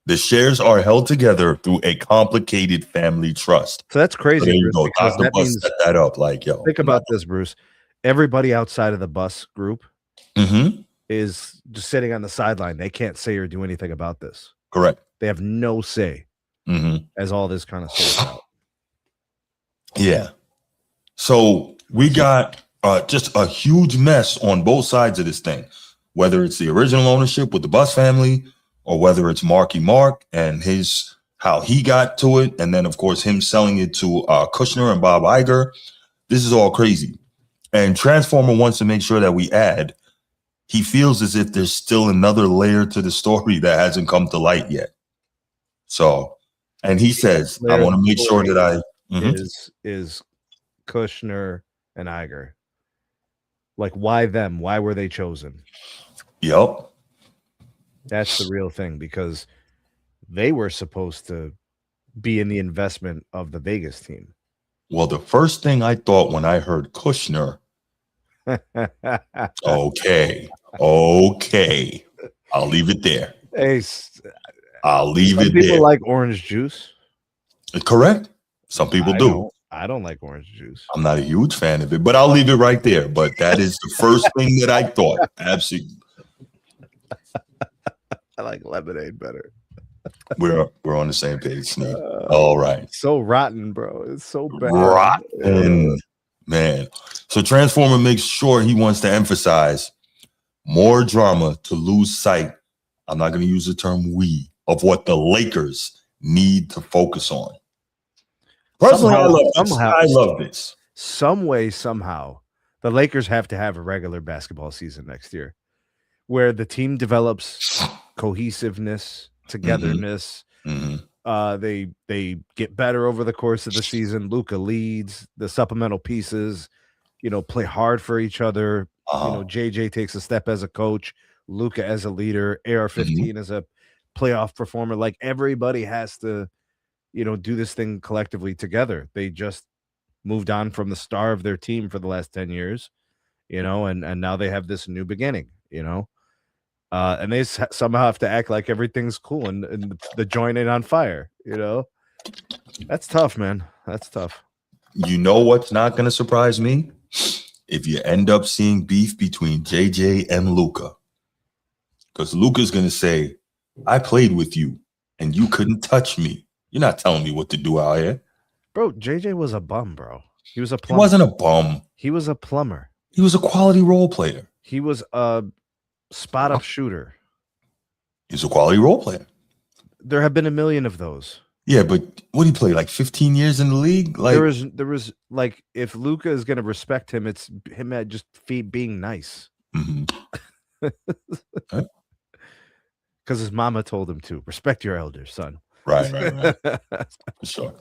The shares are held together through a complicated family trust. So that's crazy. So there you Bruce, go. Dr. Buss set that up. Like, yo. Think about this, Bruce. Everybody outside of the Buss group is just sitting on the sideline. They can't say or do anything about this. Correct. They have no say as all this kind of sorts out. Yeah. So we got just a huge mess on both sides of this thing, whether it's the original ownership with the Buss family or whether it's Marky Mark and how he got to it. And then, of course, him selling it to Kushner and Bob Iger. This is all crazy. And Transformer wants to make sure that we add, he feels as if there's still another layer to the story that hasn't come to light yet. So, and he says, I want to make sure that is Kushner and Iger. Like, why them? Why were they chosen? Yep. That's the real thing, because they were supposed to be in the investment of the Vegas team. Well, the first thing I thought when I heard Kushner, okay, I'll leave it there. Hey, I'll leave it there. People like orange juice. Correct. Some people do. I don't like orange juice. I'm not a huge fan of it, but I'll leave it right there. But that is the first thing that I thought. Absolutely. I like lemonade better. We're on the same page, Sneak. All right. So rotten, bro. It's so bad. Rotten, man. So Transformer makes sure he wants to emphasize more drama to lose sight. I'm not going to use the term we, of what the Lakers need to focus on. Personally, I love this. Some way, somehow, the Lakers have to have a regular basketball season next year where the team develops cohesiveness, togetherness. They get better over the course of the season. Luka leads, the supplemental pieces, play hard for each other. JJ takes a step as a coach, Luka as a leader, AR-15 as a playoff performer. Like, everybody has to do this thing collectively together. They just moved on from the star of their team for the last 10 years, and now they have this new beginning, and they somehow have to act like everything's cool and the joint ain't on fire, That's tough, man. That's tough. You know what's not going to surprise me? If you end up seeing beef between JJ and Luka. Because Luka's going to say, I played with you and you couldn't touch me. You're not telling me what to do out here. Bro, JJ was a bum, bro. He was a plumber. He wasn't a bum. He was a plumber. He was a quality role player. He was a spot-up shooter. He's a quality role player. There have been a million of those. Yeah, but what did he play? Like 15 years in the league? Like there was like, if Luka is going to respect him, it's him at just being nice. Because his mama told him to respect your elders, son. Right. For sure.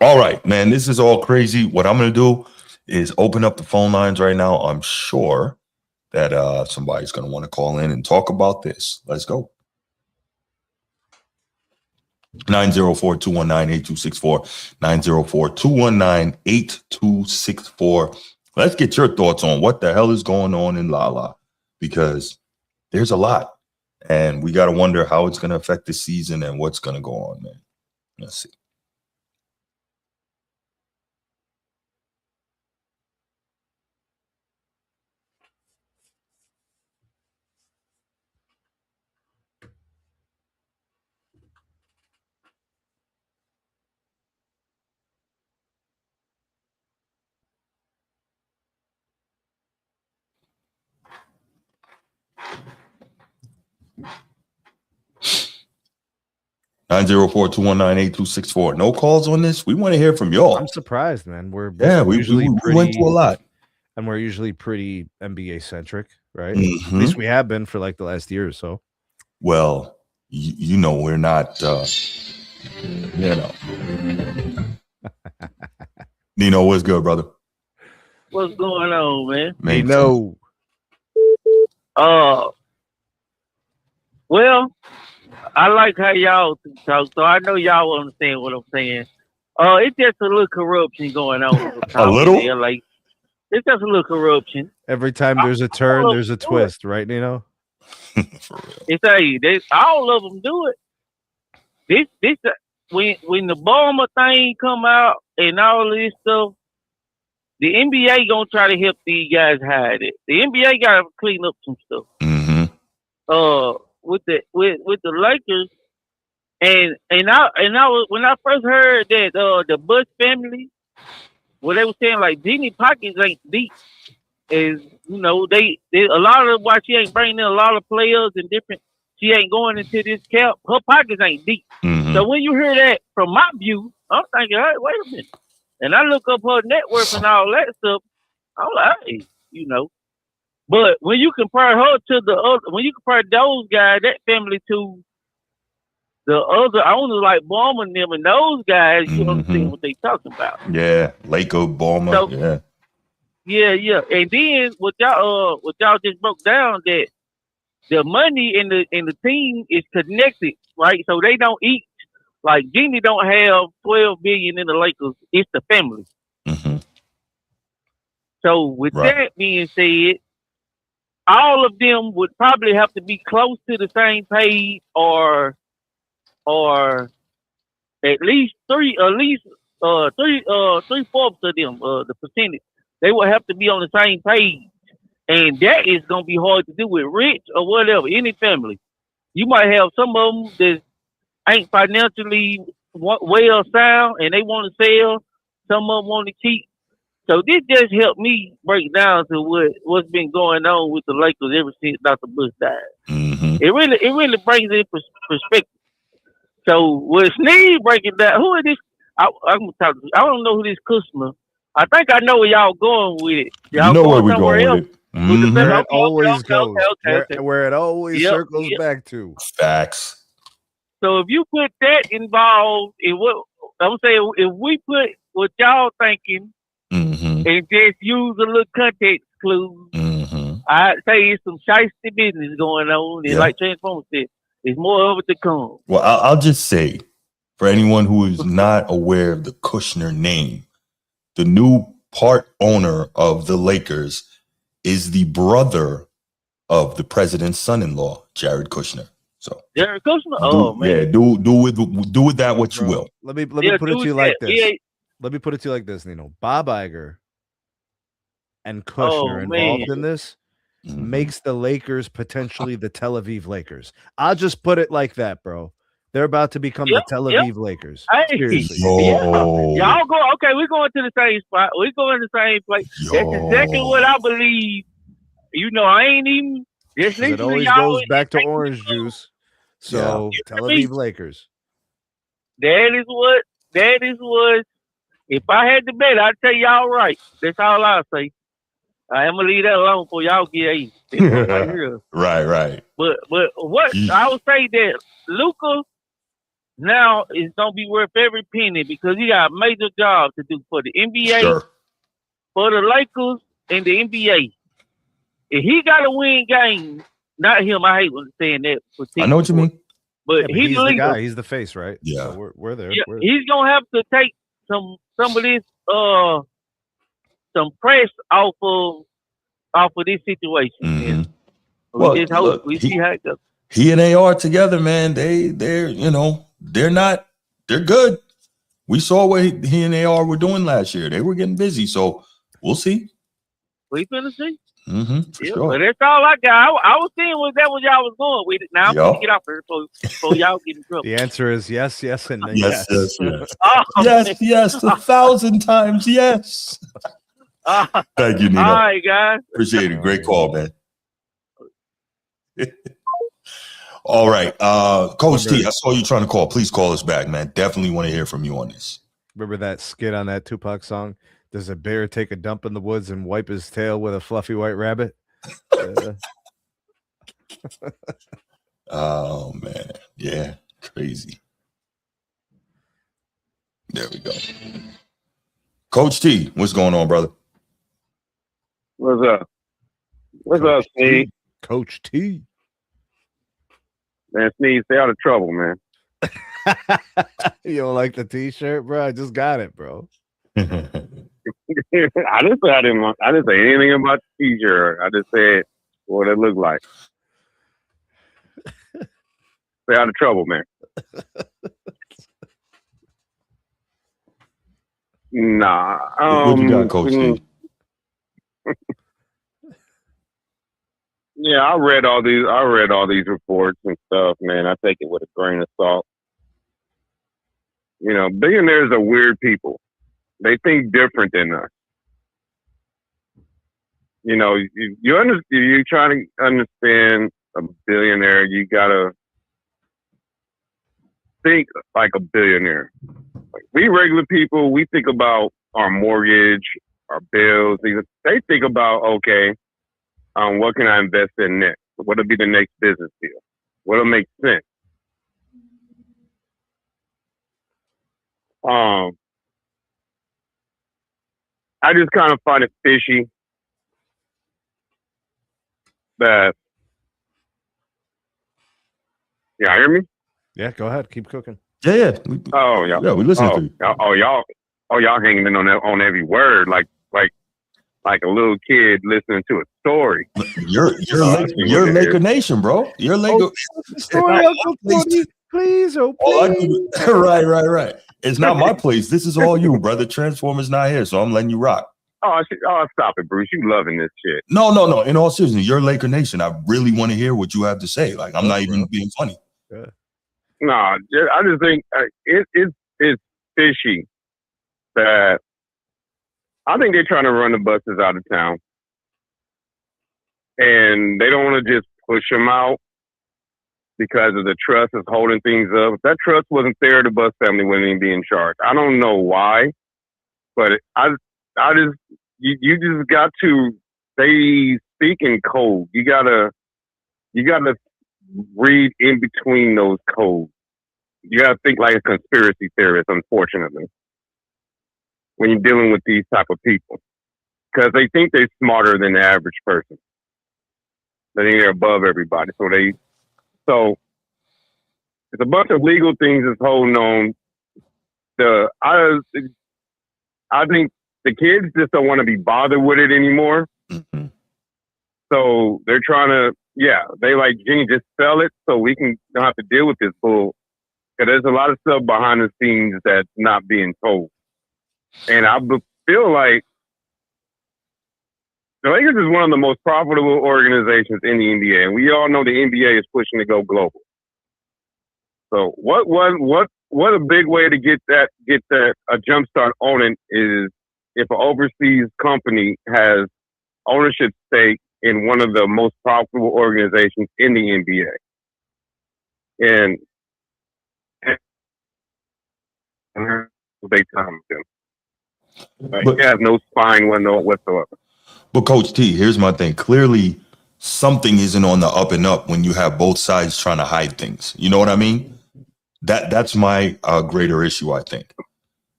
All right, man. This is all crazy. What I'm going to do is open up the phone lines right now. I'm sure that somebody's going to want to call in and talk about this. Let's go. 904-219-8264. 904-219-8264. Let's get your thoughts on what the hell is going on in Lala, because there's a lot. And we got to wonder how it's going to affect the season and what's going to go on, man. Let's see. 904-219-8264. No calls on this. We want to hear from y'all. I'm surprised, man. We're usually we went through a lot. And we're usually pretty NBA centric, right? Mm-hmm. At least we have been for like the last year or so. Well, you know, we're not, Nino, what's good, brother? What's going on, man? Nino. Well, I like how y'all talk, so I know y'all understand what I'm saying. It's just a little corruption going on. A little? Like, it's just a little corruption. Every time there's a turn, there's a twist, right, Nino? It's all of them do it. This when the Obama thing come out and all of this stuff, the NBA gonna try to help these guys hide it. The NBA gotta clean up some stuff. Mm-hmm. With the Lakers, and I was, when I first heard that the Bush family, what they were saying, like Jeannie pockets ain't deep, is, you know, they a lot of why she ain't bringing in a lot of players and different. She ain't going into this camp. Her pockets ain't deep. Mm-hmm. So when you hear that from my view, I'm thinking, hey, wait a minute. And I look up her net worth and all that stuff. I'm like, hey, you know. But when you compare her to the other, when you compare those guys, that family to the other owners like Ballmer and them and those guys, you understand what they talking about. Yeah, Laker, Ballmer, so, yeah. And then what y'all just broke down, that the money in the team is connected, right? So they don't eat. Like Jeannie don't have $12 billion in the Lakers. It's the family. Mm-hmm. So with that being said, all of them would probably have to be close to the same page, or at least three fourths of them, the percentage. They would have to be on the same page. And that is gonna be hard to do with Rich or whatever, any family. You might have some of them that ain't financially well sound and they want to sell. Some of them want to keep. So this just helped me break down to what's been going on with the Lakers ever since Dr. Bush died. Mm-hmm. It really brings it in perspective. So with Sneed breaking down, who is this? I'm gonna talk. I don't know who this customer. I think I know where y'all going with it. Y'all you know where we're going with it. Mm-hmm. Where it always goes. Where it always circles back to. Facts. So if you put that involved in what I'm saying, if we put what y'all thinking and just use a little context clue, I'd say it's some shiesty business going on. And like Transformer said, it's more of it to come. Well, I'll just say, for anyone who is not aware of the Kushner name, the new part owner of the Lakers is the brother of the president's son-in-law, Jared Kushner. So Jared Kushner, man, yeah, do with that what you will. Let me put it to you like this. Let me put it to you like this, Nino. Bob Iger and Kushner involved in this makes the Lakers potentially the Tel Aviv Lakers. I'll just put it like that, bro. They're about to become the Tel Aviv Lakers. Hey, seriously. Y'all go. Okay, we're going to the same spot. We're going to the same place. That's exactly what I believe. You know, I ain't even. It always goes back to orange juice. So Tel Aviv Lakers. That is what. If I had to bet, I'd say y'all right. That's all I'll say. I'm gonna leave that alone for y'all get Right. But what I would say that Luka now is gonna be worth every penny because he got a major job to do for the NBA, for the Lakers, and the NBA. If he gotta win games, not him. I hate saying that. I know what you mean. But he's the guy. He's the face, right? Yeah, so we're there. Yeah, he's gonna have to take some of this some press off of this situation. Well, we see how it goes. He and AR together, man. They're good. We saw what he and AR were doing last year. They were getting busy, so we'll see. We finna see. For sure. But that's all I got. I was seeing was that what y'all was going with it. Now I'm gonna get off here before y'all get in trouble. The answer is yes, and yes. Yes, 1,000 times yes. Thank you, Nino. All right, guys. Appreciate it. Great call, man. All right. Coach T, I saw you trying to call. Please call us back, man. Definitely want to hear from you on this. Remember that skit on that Tupac song? Does a bear take a dump in the woods and wipe his tail with a fluffy white rabbit? Oh, man. Yeah. Crazy. There we go. Coach T, what's going on, brother? What's up? What's up, Steve? Coach T. Man, Steve, stay out of trouble, man. You don't like the T-shirt, bro? I just got it, bro. I didn't say anything about the T-shirt. I just said what it looked like. Stay out of trouble, man. Nah. What you got, Coach T? Yeah, I read all these reports and stuff, man. I take it with a grain of salt. You know, billionaires are weird people. They think different than us. You know, you're trying to understand a billionaire, you gotta think like a billionaire. Like, we regular people, we think about our mortgage, our bills. They think about, okay, what can I invest in next? What'll be the next business deal? What'll make sense? I just kind of find it fishy that. Yeah, hear me? Yeah, go ahead. Keep cooking. Yeah. We listen to you. Y'all hanging in on every word like a little kid listening to a story. You're Laker Nation, bro. You're Laker. Story, Uncle Tony. Please, please. Right. It's not my place. This is all you, brother. Transformers not here, so I'm letting you rock. Oh, stop it, Bruce. You loving this shit. No. In all seriousness, you're Laker Nation. I really want to hear what you have to say. Like, I'm not even being funny. Yeah. No, I just think it's fishy that I think they're trying to run the buses out of town. And they don't want to just push them out because of the trust is holding things up. If that trust wasn't there, the Bus family wouldn't even be in charge. I don't know why, but you just got to, they speak in code. You gotta read in between those codes. You gotta think like a conspiracy theorist, unfortunately, when you're dealing with these type of people. Because they think they're smarter than the average person. They think they're above everybody. So it's a bunch of legal things that's holding on. I think the kids just don't want to be bothered with it anymore. Mm-hmm. So they're trying to, they like, Jenny, just sell it so we don't have to deal with this bull. Because there's a lot of stuff behind the scenes that's not being told. And I feel like the Lakers is one of the most profitable organizations in the NBA, and we all know the NBA is pushing to go global. So what a big way to get that a jump start on it is if an overseas company has ownership stake in one of the most profitable organizations in the NBA, and they time them. He has no spine whatsoever. But Coach T, here's my thing. Clearly, something isn't on the up and up when you have both sides trying to hide things. You know what I mean? That's my greater issue, I think.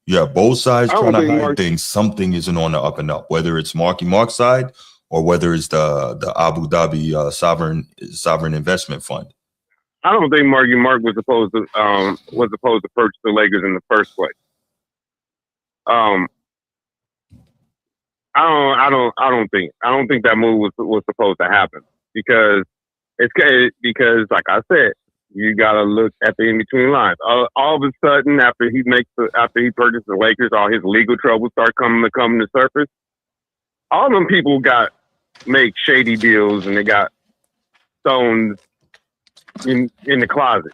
You have both sides trying to hide things. Something isn't on the up and up, whether it's Marky Mark's side or whether it's the Abu Dhabi sovereign investment fund. I don't think Marky Mark was supposed to purchase the Lakers in the first place. I don't think that move was supposed to happen because like I said, you gotta look at the in between lines. All of a sudden, after he purchased the Lakers, all his legal troubles start coming to surface. All them people make shady deals and they got stones in the closet.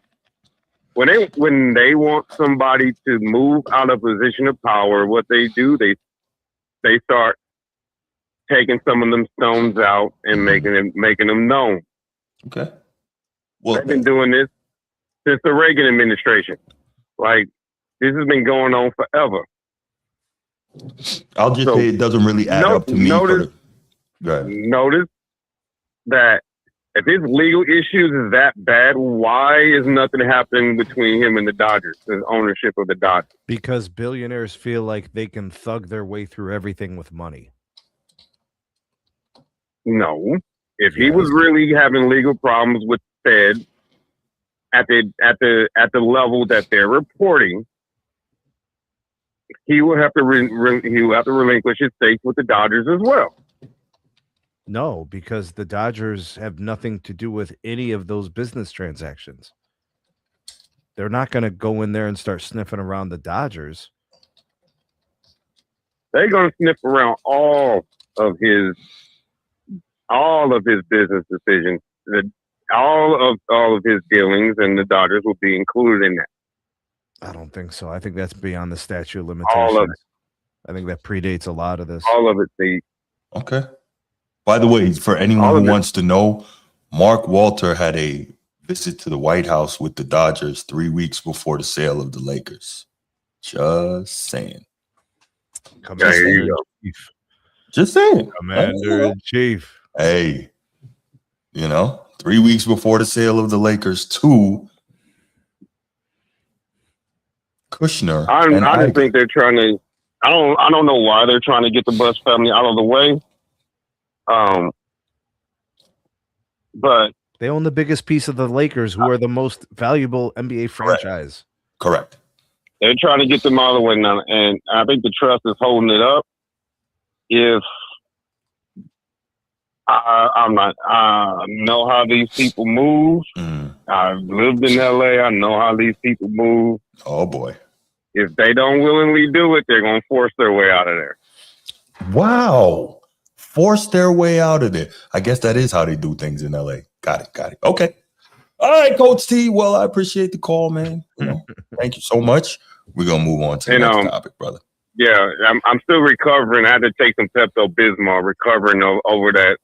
When they want somebody to move out of a position of power, what they do, they start taking some of them stones out and making them known. Okay. Well, They've been doing this since the Reagan administration. Like, this has been going on forever. I'll just say it doesn't really add up to me. Notice that if his legal issues is that bad, why is nothing happening between him and the Dodgers, the ownership of the Dodgers? Because billionaires feel like they can thug their way through everything with money. No. If he was really having legal problems with the Fed at the level that they're reporting, he will have to relinquish his stake with the Dodgers as well. No, because the Dodgers have nothing to do with any of those business transactions. They're not going to go in there and start sniffing around the Dodgers. They're going to sniff around all of his business decisions, all of his dealings, and the Dodgers will be included in that. I don't think so. I think that's beyond the statute of limitations. All of it. I think that predates a lot of this. All of it, Steve. Okay. By the way, for anyone who wants to know, Mark Walter had a visit to the White House with the Dodgers 3 weeks before the sale of the Lakers. Just saying. Commander-in-Chief. Just saying. Commander-in-Chief. Hey, 3 weeks before the sale of the Lakers to Kushner. I just think they're trying to. I don't know why they're trying to get the Bush family out of the way. But they own the biggest piece of the Lakers, who are the most valuable NBA franchise. Correct. They're trying to get them out of the way now, and I think the trust is holding it up. If I know how these people move. I've lived in LA. I know how these people move. Oh boy. If they don't willingly do it, they're going to force their way out of there. Wow. Force their way out of there. I guess that is how they do things in LA. Got it. Okay. All right, Coach T. Well, I appreciate the call, man. Thank you so much. We're going to move on to the next topic, brother. Yeah, I'm still recovering. I had to take some Pepto-Bismol, recovering over that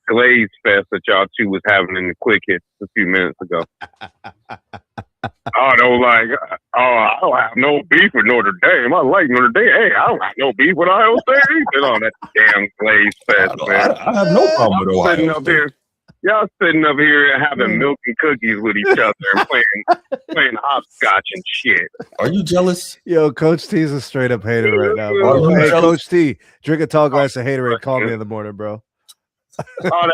glaze fest that y'all two was having in the quick hits a few minutes ago. I don't have no beef with Notre Dame. I like Notre Dame. Hey, I don't have no beef with Ohio State either. On that damn glaze fest, man. I have no problem with Ohio State. Y'all sitting up here having milk and cookies with each other and playing hopscotch and shit. Are you jealous? Yo, Coach T is a straight up hater right now, bro. Hey, Coach T, drink a tall glass of haterade. Call me in the morning, bro. all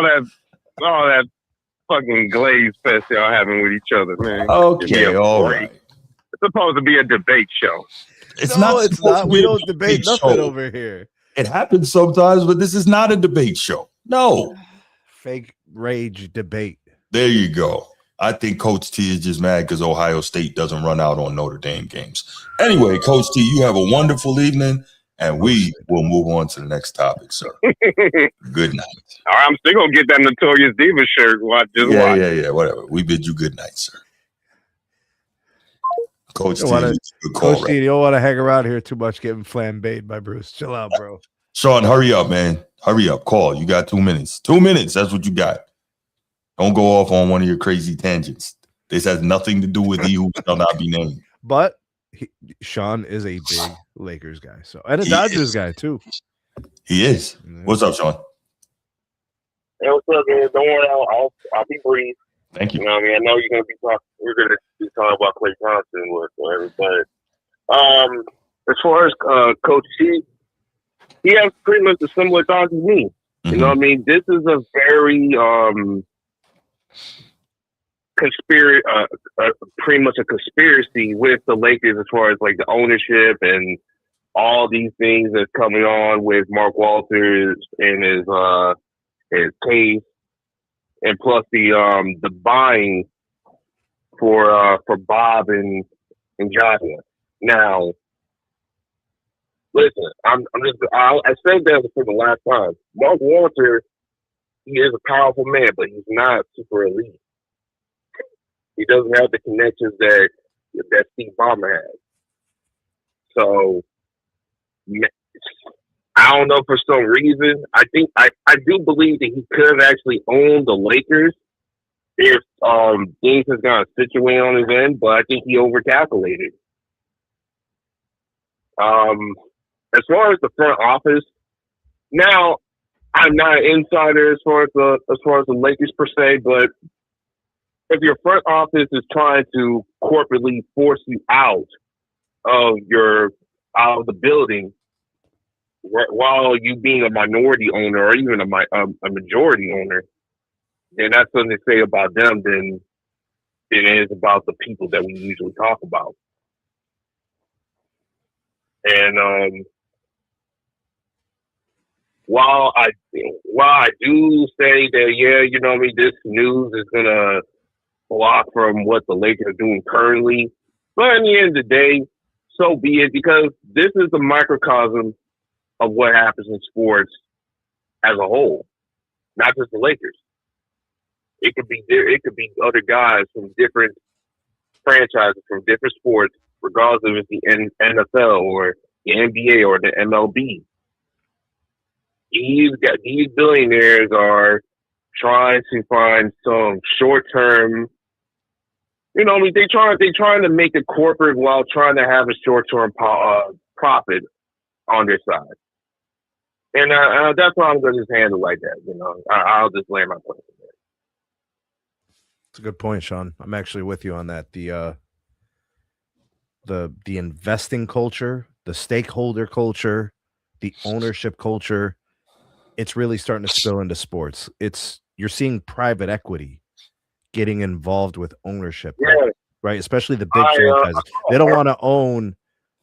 that fucking glaze fest y'all having with each other, man. Okay, all right. It's supposed to be a debate show. It's not. We don't debate nothing over here. It happens sometimes, but this is not a debate show. No. Fake rage debate. There you go. I think Coach T is just mad because Ohio State doesn't run out on Notre Dame games. Anyway, Coach T, you have a wonderful evening, and we will move on to the next topic, sir. Good night. All right, I'm still going to get that Notorious Diva shirt. Watch. Yeah, whatever. We bid you good night, sir. Coach T, Coach T, you don't want to hang around here too much getting flambéed by Bruce. Chill out, bro. Sean, hurry up, man. Hurry up. Call. You got 2 minutes. 2 minutes. That's what you got. Don't go off on one of your crazy tangents. This has nothing to do with he who shall not be named. But Sean is a big Lakers guy, and a Dodgers guy too. He is. What's up, Sean? Hey, what's up, man? Don't worry, I'll be brief. Thank you. You know what I mean? I know you're gonna be talking. We're gonna be talking about Klay Thompson or everything. As far as Coach T, he has pretty much a similar thoughts as me. You know what I mean? This is a very pretty much a conspiracy with the Lakers as far as like the ownership and all these things that's coming on with Mark Walters and his case, and plus the buying for Bob and Joshua. Now, listen, I said that for the last time. Mark Walters, he is a powerful man, but he's not super elite. He doesn't have the connections that Steve Ballmer has. So, I don't know, for some reason, I do believe that he could have actually owned the Lakers if things is gonna situate on his end, but I think he overcalculated. As far as the front office, now I'm not an insider as far as the Lakers per se, but if your front office is trying to corporately force you out of the building, while you being a minority owner or even a majority owner, then that's something to say about them than it is about the people that we usually talk about. And while I do say that, yeah, you know what I mean, this news is gonna block from what the Lakers are doing currently, but at the end of the day, so be it, because this is a microcosm of what happens in sports as a whole, not just the Lakers. It could be other guys from different franchises, from different sports, regardless if it's the NFL or the NBA or the MLB. These billionaires are trying to find some short-term, you know, I mean, they're trying to make it corporate while trying to have a short-term profit on their side. And that's why I'm going to just handle like that. You know, I'll just land my plane there. It's a good point, Sean. I'm actually with you on that. The investing culture, the stakeholder culture, the ownership culture, it's really starting to spill into sports. You're seeing private equity getting involved with ownership, yeah. Right? Especially the big franchises. They don't want to own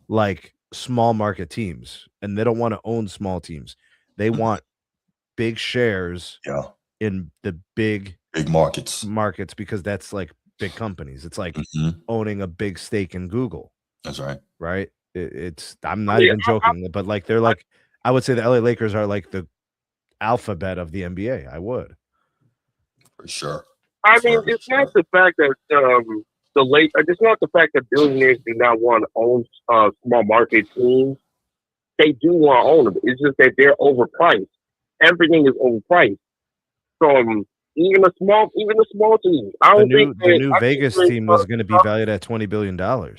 like small market teams, and they don't want to own small teams. They want big shares in the big markets because that's like big companies. It's like owning a big stake in Google. That's right. Right? I'm not even joking, but like they're like, I would say the LA Lakers are like the alphabet of the NBA. I would. For sure. I mean, it's not the fact that it's not the fact that billionaires do not want to own small market teams. They do want to own them. It's just that they're overpriced. Everything is overpriced. From even a small team. The new Vegas team was going to be valued at $20 billion. But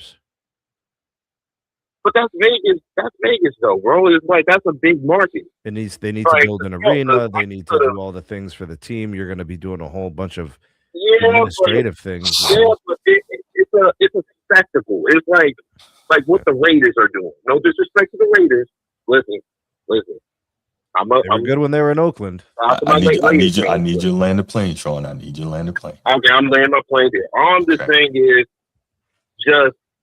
that's Vegas. That's Vegas, though, bro. It's like that's a big market. They need to build an arena. They need to do all the things for the team. You're going to be doing a whole bunch of administrative things. Yeah, but it's a spectacle. It's like what the Raiders are doing. No disrespect to the Raiders. Listen. They were good when they were in Oakland. I need you to land the plane, Sean. I need you to land the plane. Okay, I'm landing my plane there. All I'm just saying is,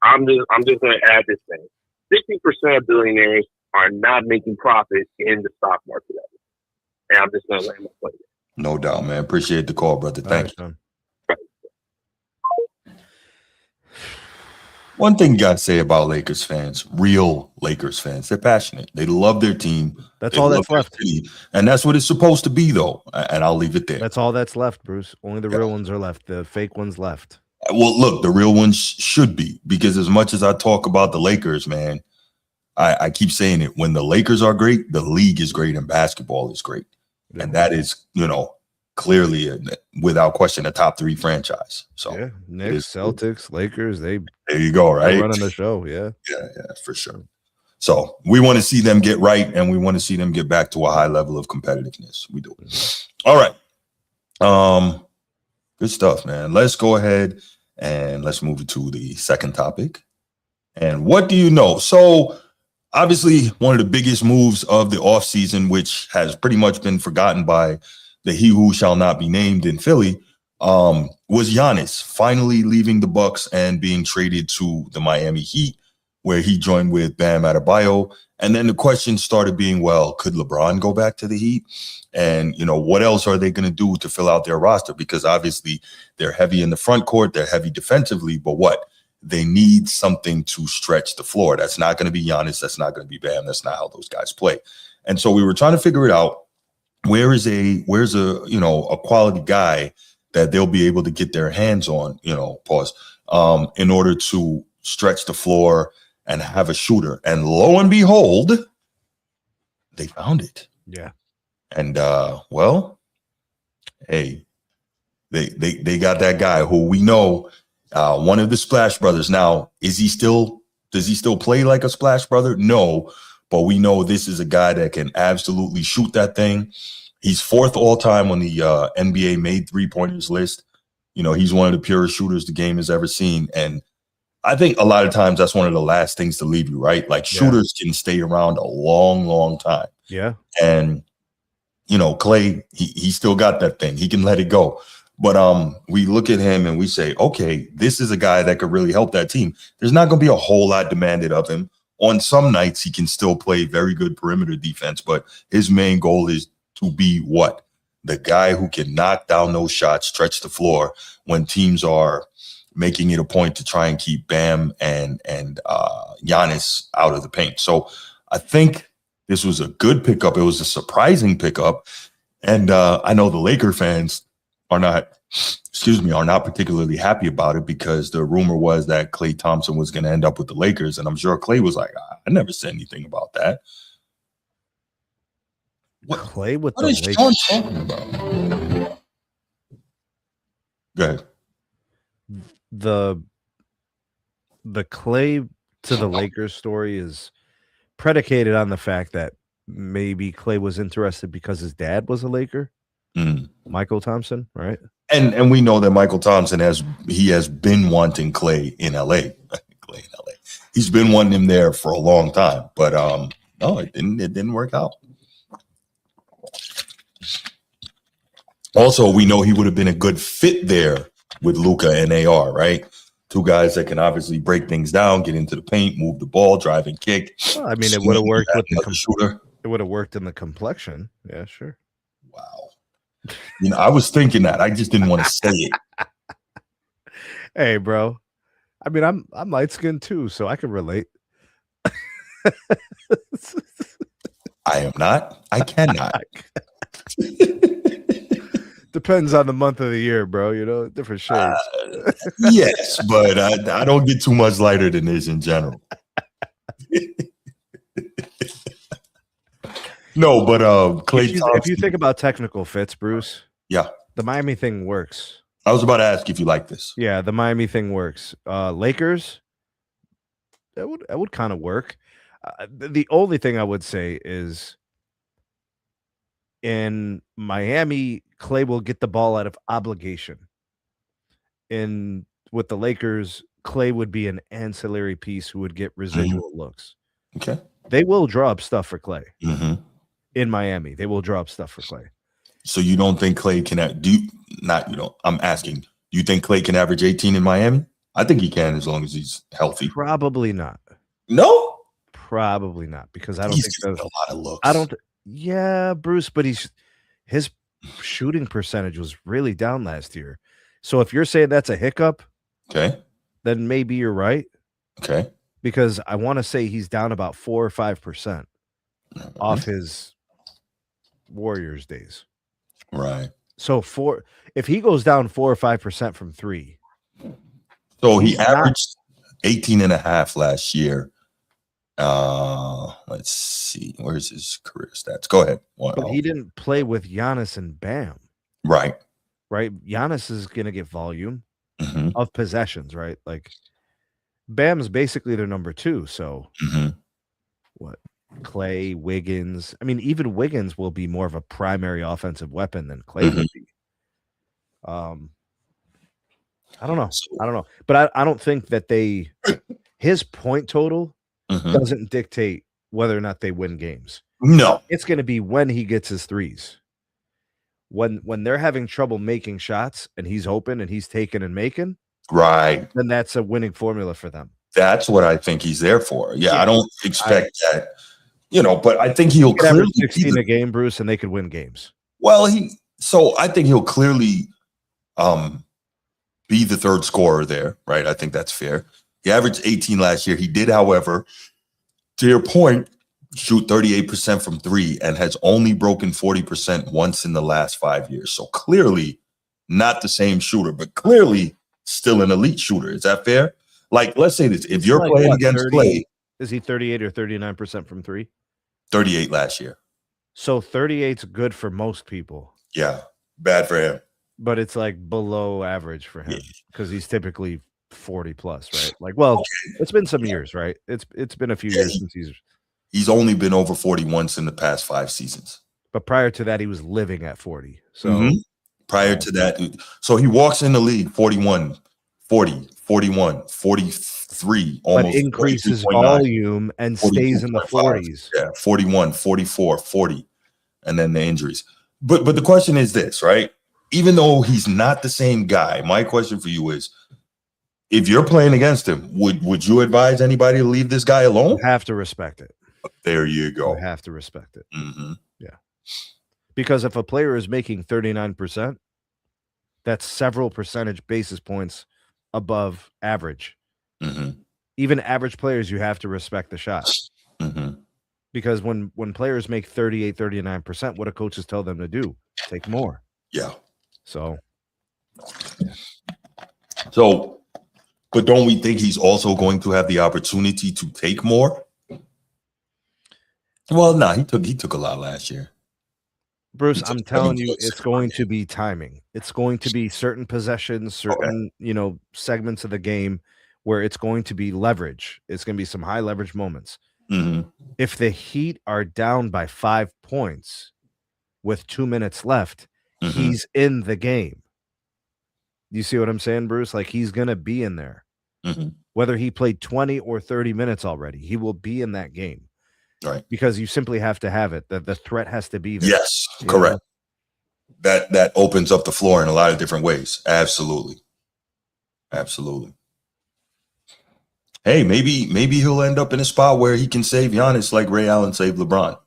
I'm just going to add this thing. 60% of billionaires are not making profit in the stock market. And I'm just going to land my plane there. No doubt, man. Appreciate the call, brother. Thank you. One thing you got to say about Lakers fans, real Lakers fans, they're passionate. They love their team. That's all that's left. And that's what it's supposed to be, though. And I'll leave it there. That's all that's left, Bruce. Only the real ones are left. The fake ones left. Well, look, the real ones should be, because as much as I talk about the Lakers, man, I keep saying it. When the Lakers are great, the league is great and basketball is great. Yeah. And that is, clearly, without question, a top 3 franchise. So yeah, Knicks, Celtics, Lakers, there you go, right? Running the show, yeah, for sure. So we want to see them get right, and we want to see them get back to a high level of competitiveness. We do. All right, good stuff, man. Let's go ahead and let's move to the second topic. And what do you know? So obviously, one of the biggest moves of the offseason, which has pretty much been forgotten by the he who shall not be named in Philly, was Giannis finally leaving the Bucks and being traded to the Miami Heat, where he joined with Bam Adebayo. And then the question started being, well, could LeBron go back to the Heat? And, what else are they going to do to fill out their roster? Because obviously they're heavy in the front court, they're heavy defensively, but what? They need something to stretch the floor. That's not going to be Giannis. That's not going to be Bam. That's not how those guys play. And so we were trying to figure it out. Where's a quality guy that they'll be able to get their hands on, in order to stretch the floor and have a shooter. And lo and behold, they found it. Yeah. And hey, They got that guy who we know, one of the Splash Brothers. Now, does he still play like a Splash Brother? No, but we know this is a guy that can absolutely shoot that thing. He's 4th all time on the NBA made 3-pointers list. You know, he's one of the purest shooters the game has ever seen. And I think a lot of times that's one of the last things to leave you, right? Like shooters can stay around a long, long time. Yeah. And, you know, Klay, he still got that thing. He can let it go. But we look at him and we say, okay, this is a guy that could really help that team. There's not going to be a whole lot demanded of him. On some nights, he can still play very good perimeter defense, but his main goal is to be what? The guy who can knock down those shots, stretch the floor when teams are making it a point to try and keep Bam and Giannis out of the paint. So I think this was a good pickup. It was a surprising pickup. And I know the Laker fans are not particularly happy about it because the rumor was that Klay Thompson was going to end up with the Lakers. And I'm sure Klay was like, I never said anything about that. Klay with what the is Lakers? Sean talking about? Go ahead. The Klay to the Lakers story is predicated on the fact that maybe Klay was interested because his dad was a Laker, Michael Thompson, right? And we know that Michael Thompson has been wanting Klay in LA. Klay in LA. He's been wanting him there for a long time, but no, it didn't work out. Also, we know he would have been a good fit there with Luka and AR, right? Two guys that can obviously break things down, get into the paint, move the ball, drive and kick. Well, I mean, it would have worked with the shooter. It would have worked in the complexion. Yeah, sure. Wow. You know, I was thinking that. I just didn't want to say it. Hey, bro. I mean, I'm light skinned too, so I can relate. I am not. I cannot. Depends on the month of the year, bro. You know, different shades. Yes, but I don't get too much lighter than this in general. No, but Klay Thompson. If you think about technical fits, Bruce, yeah, the Miami thing works. I was about to ask if you like this. Yeah, the Miami thing works. Lakers, that would kind of work. The only thing I would say is in Miami, Klay will get the ball out of obligation. With the Lakers, Klay would be an ancillary piece who would get residual looks. Okay. They will draw up stuff for Klay. Mm-hmm. In Miami, they will draw up stuff for Klay. So you don't think Klay can I'm asking, do you think Klay can average 18 in Miami? I think he can as long as he's healthy. Probably not. No? Probably not, because I don't He's think getting a lot of looks. Yeah, Bruce, but his shooting percentage was really down last year. So if you're saying that's a hiccup, okay, then maybe you're right. Okay. Because I want to say he's down about 4 or 5% off his Warriors days. Right. So if he goes down 4 or 5% from 3. So he averaged 18.5 last year. Let's see. Where's his career stats? Go ahead. But he didn't play with Giannis and Bam. Right. Right. Giannis is going to get volume of possessions, right? Like Bam's basically their number 2. So what? Klay, Wiggins. I mean, even Wiggins will be more of a primary offensive weapon than Klay would be. I don't know. But I don't think that his point total doesn't dictate whether or not they win games. No. It's going to be when he gets his threes. When they're having trouble making shots and he's open and he's taking and making, right, then that's a winning formula for them. That's what I think he's there for. Yeah. I don't expect that, but I think he'll clearly 16 a game, Bruce, and they could win games. Well, I think he'll clearly be the third scorer there, right? I think that's fair. He averaged 18 last year. He did, however, to your point, shoot 38% from 3 and has only broken 40% once in the last 5 years. So clearly not the same shooter, but clearly still an elite shooter. Is that fair? Like, let's say this. If you're playing against Klay. Is he 38 or 39% from 3? 38 last year. So 38's good for most people. Yeah. Bad for him. but it's like below average for him because he's typically 40 plus, right? Like, well, it's been some years, right? It's been a few years since he's only been over 40 once in the past 5 seasons. But prior to that, he was living at 40. So prior to that, so he walks in the league 41, 40, 41, 43, almost. But increases volume and stays in the 40s. Yeah, 41, 44, 40, and then the injuries. But the question is this, right? Even though he's not the same guy, my question for you is, if you're playing against him, would you advise anybody to leave this guy alone? You have to respect it. There you go. You have to respect it. Mm-hmm. Yeah. Because if a player is making 39%, that's several percentage basis points above average. Mm-hmm. Even average players, you have to respect the shot. Mm-hmm. Because when players make 38, 39%, what do coaches tell them to do? Take more. Yeah. So, but don't we think he's also going to have the opportunity to take more? Well, no, he took a lot last year. Bruce, I'm telling you, it's going to be timing. It's going to be certain possessions, certain, segments of the game where it's going to be leverage. It's going to be some high leverage moments. Mm-hmm. If the Heat are down by 5 points with 2 minutes left, he's in the game. You see what I'm saying, Bruce? Like, he's going to be in there. Mm-hmm. Whether he played 20 or 30 minutes already, he will be in that game. Right. Because you simply have to have it. The threat has to be there. Yes, correct. That opens up the floor in a lot of different ways. Absolutely. Absolutely. Hey, maybe he'll end up in a spot where he can save Giannis like Ray Allen saved LeBron.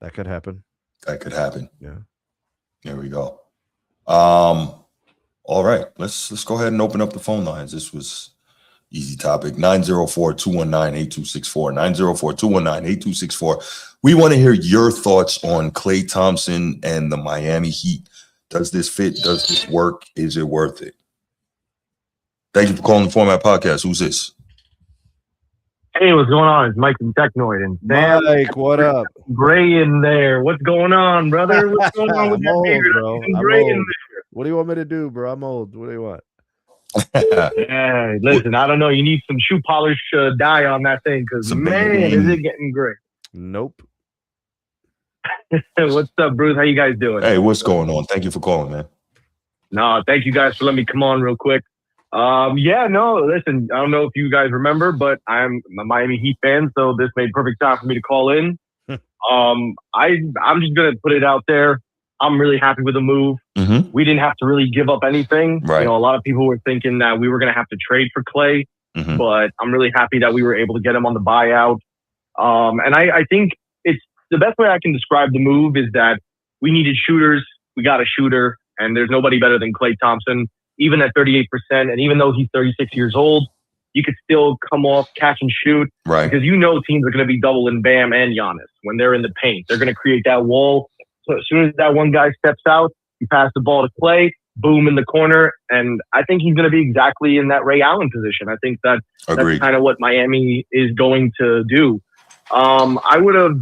That could happen. That could happen. Yeah. There we go. All right. Let's go ahead and open up the phone lines. This was easy topic. 904-219-8264. 904-219-8264. We want to hear your thoughts on Klay Thompson and the Miami Heat. Does this fit? Does this work? Is it worth it? Thank you for calling the Format Podcast. Who's this? Hey, what's going on? It's Mike from Technoid. And Sam, Mike, what up? Gray in there. What's going on, brother? What's going on with I'm that old, beard? bro. I'm Gray old. in there. What do you want me to do, bro? I'm old. What do you want? Yeah, listen, I don't know. You need some shoe polish dye on that thing because, man, is it getting gray. Nope. What's up, Bruce? How you guys doing? Hey, what's going on? Thank you for calling, man. No, thank you guys for letting me come on real quick. Listen, I don't know if you guys remember, but I'm a Miami Heat fan, so this made perfect time for me to call in. I'm just going to put it out there. I'm really happy with the move. Mm-hmm. We didn't have to really give up anything. Right. A lot of people were thinking that we were going to have to trade for Klay, but I'm really happy that we were able to get him on the buyout. And I think it's the best way I can describe the move is that we needed shooters. We got a shooter, and there's nobody better than Klay Thompson, even at 38%. And even though he's 36 years old, you could still come off, catch and shoot. Right. Because teams are going to be doubling Bam and Giannis when they're in the paint. They're going to create that wall. So as soon as that one guy steps out, you pass the ball to Klay, boom, in the corner. And I think he's going to be exactly in that Ray Allen position. I think that's kind of what Miami is going to do. I would have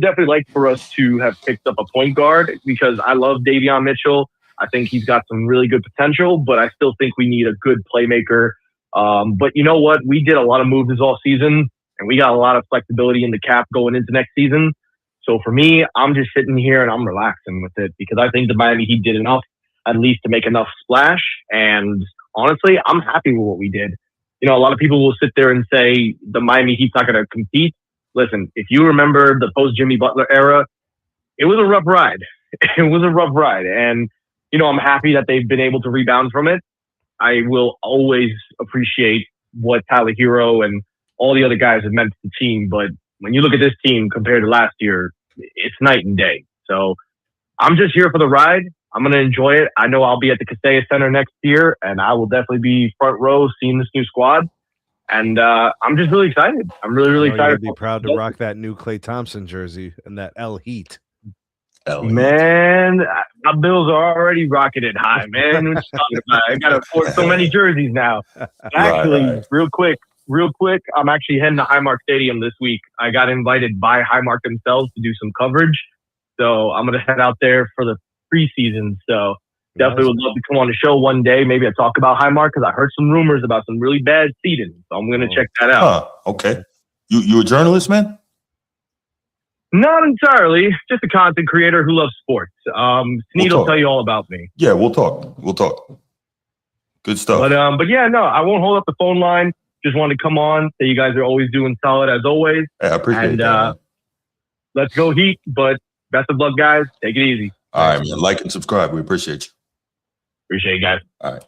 definitely liked for us to have picked up a point guard because I love Davion Mitchell. I think he's got some really good potential, but I still think we need a good playmaker. But you know what? We did a lot of moves all season, and we got a lot of flexibility in the cap going into next season. So for me, I'm just sitting here and I'm relaxing with it because I think the Miami Heat did enough, at least to make enough splash. And honestly, I'm happy with what we did. A lot of people will sit there and say the Miami Heat's not going to compete. Listen, if you remember the post-Jimmy Butler era, it was a rough ride. It was a rough ride. And, I'm happy that they've been able to rebound from it. I will always appreciate what Tyler Hero and all the other guys have meant to the team. But when you look at this team compared to last year, it's night and day. So I'm just here for the ride. I'm going to enjoy it. I know I'll be at the Kaseya Center next year, and I will definitely be front row seeing this new squad. And I'm just really excited. I'm really excited. You'll be proud to rock that new Klay Thompson jersey and that L Heat. Man, my bills are already rocketed high, man. What you talking about? I got to afford so many jerseys now. Actually, real quick, I'm actually heading to Highmark Stadium this week. I got invited by Highmark themselves to do some coverage. So I'm going to head out there for the preseason. So Definitely would love to come on the show one day. Maybe I talk about Highmark because I heard some rumors about some really bad seeding. So I'm going to check that out. Okay. You a journalist, man? Not entirely. Just a content creator who loves sports. Sneed will tell you all about me. Yeah, we'll talk. Good stuff. But yeah, no, I won't hold up the phone line. Just wanted to come on. Say you guys are always doing solid as always. Hey, I appreciate that. Let's go Heat. But best of luck, guys. Take it easy. All right, man. Like and subscribe. We appreciate you. Appreciate you guys. All right.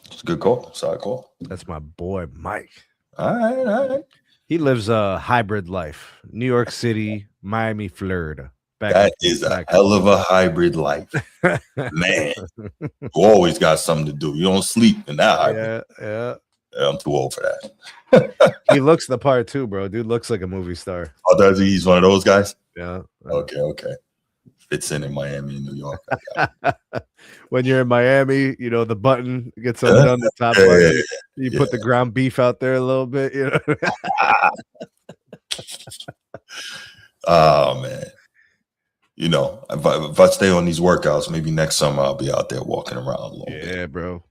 It's a good call. Solid call. That's my boy, Mike. All right. He lives a hybrid life. New York City, Miami, Florida. That is a hell of a hybrid life. Man, you always got something to do. You don't sleep in that hybrid. Yeah, I'm too old for that. He looks the part too, bro. Dude looks like a movie star. Oh, does he? He's one of those guys? Yeah. Okay. Fits in Miami and New York. When you're in Miami, you know, the button gets undone, the top button. You put the ground beef out there a little bit, you know. Oh, man. You know, if I stay on these workouts, maybe next summer I'll be out there walking around a little bit. Yeah, bro.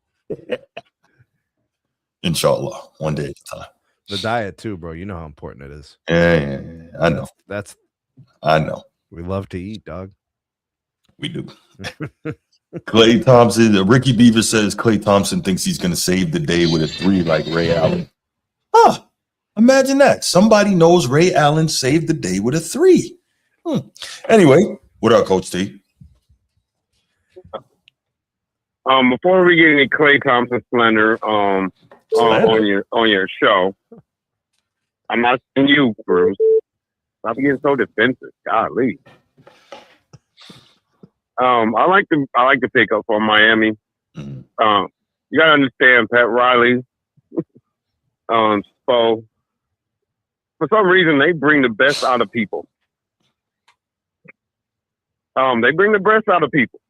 Inshallah, one day at a time. The diet too, bro. You know how important it is. Yeah. I know. I know. We love to eat, dog. We do. Klay Thompson, Ricky Beaver says Klay Thompson thinks he's going to save the day with a 3 like Ray Allen. Imagine that. Somebody knows Ray Allen saved the day with a 3. Anyway, what up, Coach T? Before we get any Klay Thompson slander on your show, I'm not saying you, Bruce. Stop getting so defensive. Golly. I like to pick up on Miami. You gotta understand Pat Riley, Spo. For some reason, they bring the best out of people. They bring the best out of people.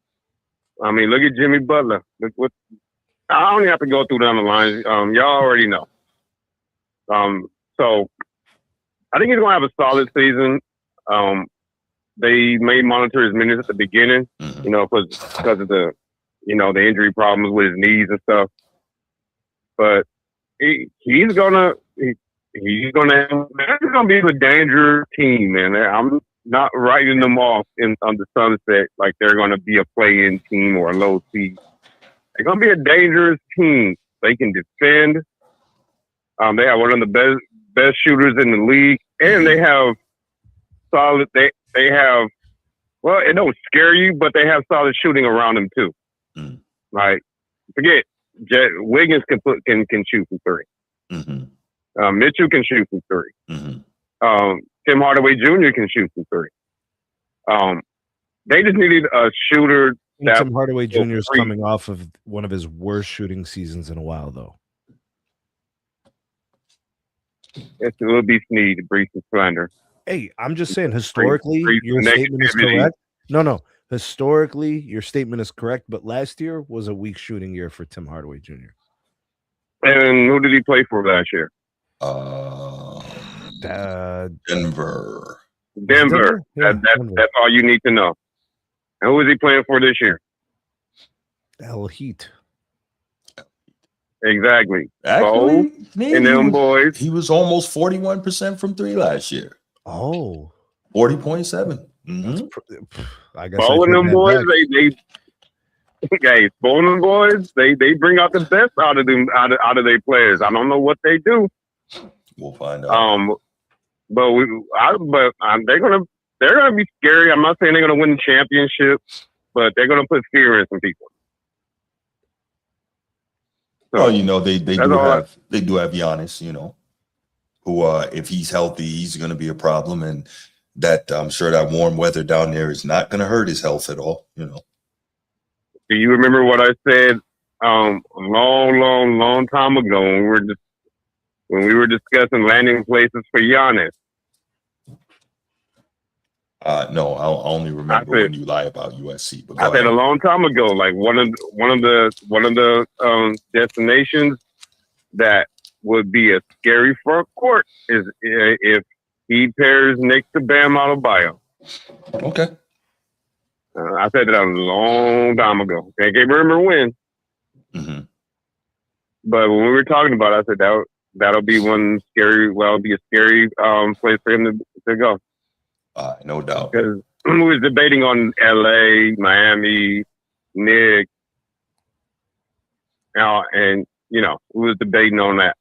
I mean, look at Jimmy Butler. Look what I don't even have to go through down the lines. Y'all already know. So I think he's gonna have a solid season. They may monitor his minutes at the beginning, you know, because of the, you know, the injury problems with his knees and stuff. But he's gonna be a dangerous team, man. I'm not writing them off on the sunset like they're gonna be a play-in team or a low seed. They're gonna be a dangerous team. They can defend. They have one of the best shooters in the league, and they have solid. They have, well, it don't scare you, but they have solid shooting around them too. Like, forget Wiggins can shoot from 3. Mitchell can shoot from 3. Tim Hardaway Jr. can shoot from 3. They just needed a shooter. Tim Hardaway Jr. is coming off of one of his worst shooting seasons in a while, though. It will be Sneed, Brees and Slander. Hey, I'm just saying, historically, your statement is correct. No. Historically, your statement is correct, but last year was a weak shooting year for Tim Hardaway Jr. And who did he play for last year? Denver. Yeah, that's all you need to know. And who is he playing for this year? Hell Heat. Exactly. Actually, and them boys. He was almost 41% from 3 last year. Oh. 40.7. I guess Bo and them boys, they bring out the best out of them out of their players. I don't know what they do. We'll find out. But they're gonna be scary. I'm not saying they're gonna win the championship, but they're gonna put fear in some people. So, well, you know, they do have Giannis, you know, who if he's healthy, he's going to be a problem, and that I'm sure that warm weather down there is not going to hurt his health at all. You know. Do you remember what I said a long time ago when we were discussing landing places for Giannis? No, I only remember when you lie about USC. But I said a long time ago, like one of the destinations that would be a scary front court is if he pairs next to Bam Adebayo. Okay. I said that a long time ago. Can't remember when. Mm-hmm. But when we were talking about it, I said that'll be one scary. Well, it'll be a scary place for him to go. No doubt. Because we was debating on L.A., Miami, Nick, and we was debating on that.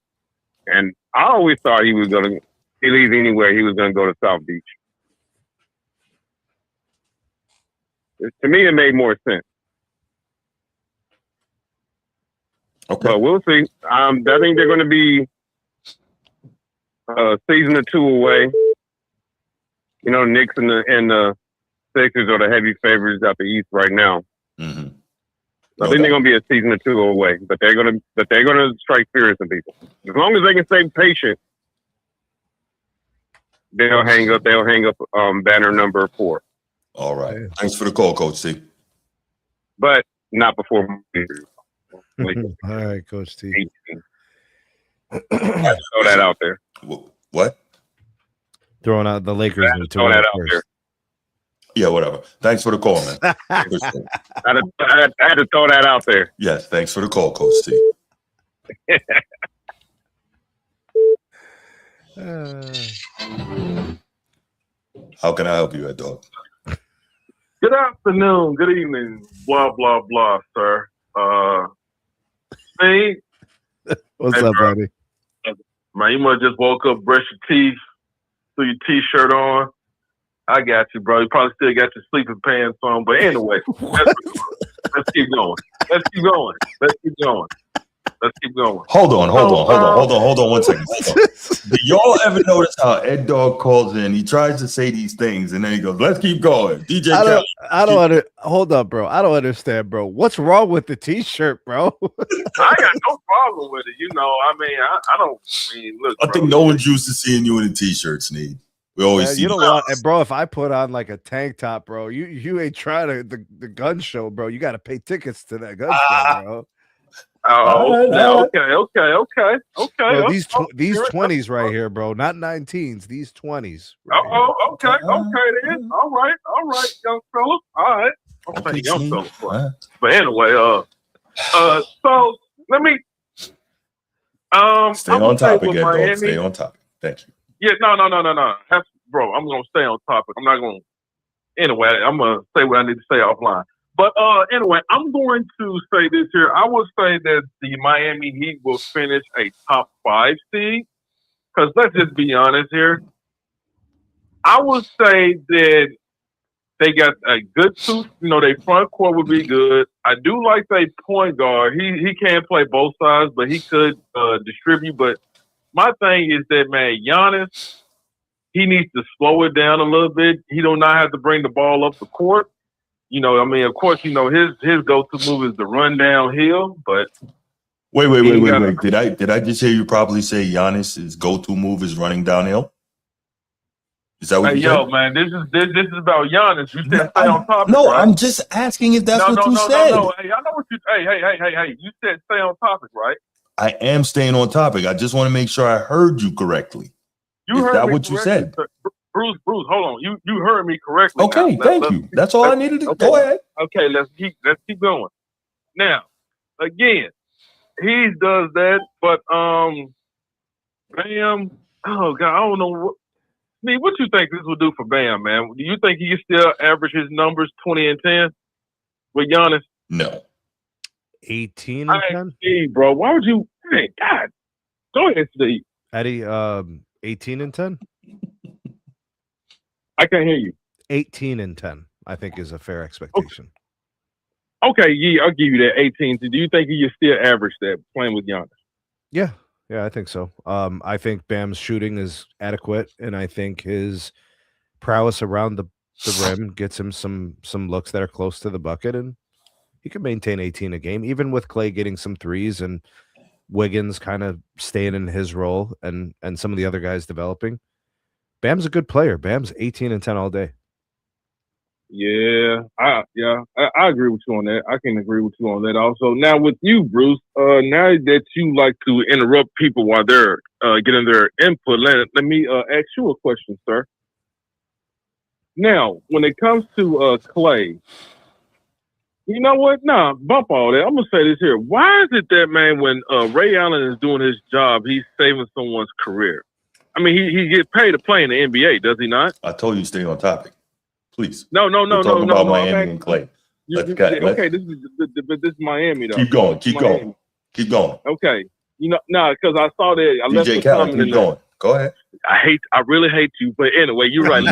And I always thought he was gonna. If he leaves anywhere, he was gonna go to South Beach. To me, it made more sense. Okay. But we'll see. I think they're going to be a season or two away. Knicks and the Sixers are the heavy favorites out the East right now. Mm-hmm. I think they're going to be a season or two away, but they're going to strike fear in people. As long as they can stay patient, they'll hang up banner number 4. All right. Thanks for the call, Coach T. But not before. All right, Coach T. Throw that out there. What? Throwing out the Lakers. Throw that out there. Yeah, whatever. Thanks for the call, man. I had to throw that out there. Yes, thanks for the call, Coach T. How can I help you, Ed Dog? Good afternoon, good evening, blah, blah, blah, sir. Hey, what's up, buddy? Man, you must just woke up, brush your teeth, threw your t-shirt on. I got you, bro. You probably still got your sleeping pants on, but anyway, let's keep going. Let's keep going. Hold on 1 second. Do y'all ever notice how Ed Dog calls in? He tries to say these things, and then he goes, "Let's keep going." DJ, hold up, bro. I don't understand, bro. What's wrong with the t-shirt, bro? I got no problem with it. I don't look. I think no one's used to seeing you in a t-shirt, Sneed. We always see you don't want, and bro. If I put on like a tank top, bro, you ain't trying the gun show, bro. You got to pay tickets to that gun show, bro. Oh, okay. Bro, these 20s right here, bro, not 19s. These 20s. Right okay then. All right, young fella. All right, I'm saying young fella. But anyway, so let me stay on topic, Ed Dog. Stay on topic. Thank you. Yeah, no. Bro, I'm gonna stay on topic. I'm not gonna. Anyway, I'm gonna say what I need to say offline. But anyway, I'm going to say this here. I would say that the Miami Heat will finish a top 5 seed. Because let's just be honest here. I would say that they got a good two. Their front court would be good. I do like their point guard. He can't play both sides, but he could distribute. But my thing is that, man, Giannis, he needs to slow it down a little bit. He do not have to bring the ball up the court. Of course, his go-to move is the run downhill, but wait. Did I just hear you probably say Giannis's go-to move is running downhill? Is that what you said? Man, this is about Giannis. You said stay on topic. No, right? I'm just asking if that's what you said. No. Hey, I know what you. Hey. You said stay on topic, right? I am staying on topic. I just want to make sure I heard you correctly. Is that what you said? Bruce, hold on. You heard me correctly. Okay, thank you. That's all I needed to go ahead. Okay, let's keep going. Now, again, he does that, but Bam, oh God, I don't know what you think this will do for Bam, man? Do you think he can still average his numbers 20 and 10 with Giannis? No. 18 and 10? Steve, bro, why would you? Hey, God, go ahead, Steve. Eddie, 18 and 10? I can't hear you. 18 and 10, I think, is a fair expectation. Okay, yeah, I'll give you that 18. Do you think he can still average that playing with Giannis? Yeah, I think so. I think Bam's shooting is adequate, and I think his prowess around the rim gets him some looks that are close to the bucket, and he can maintain 18 a game, even with Klay getting some threes and Wiggins kind of staying in his role and some of the other guys developing. Bam's a good player. Bam's 18 and 10 all day. Yeah, I agree with you on that. I can agree with you on that also. Now with you, Bruce, now that you like to interrupt people while they're getting their input, let me ask you a question, sir. Now, when it comes to Klay, you know what? Nah, bump all that. I'm gonna say this here. Why is it that, man, when Ray Allen is doing his job, he's saving someone's career? I mean, he gets paid to play in the NBA, does he not? I told you stay on topic, please. No. We're talking about Miami and Klay. Okay, this is Miami though. Keep going. Okay, because I saw that. I left DJ the Khaled, comment in keep there. going. Go ahead. I really hate you, but anyway, you're right.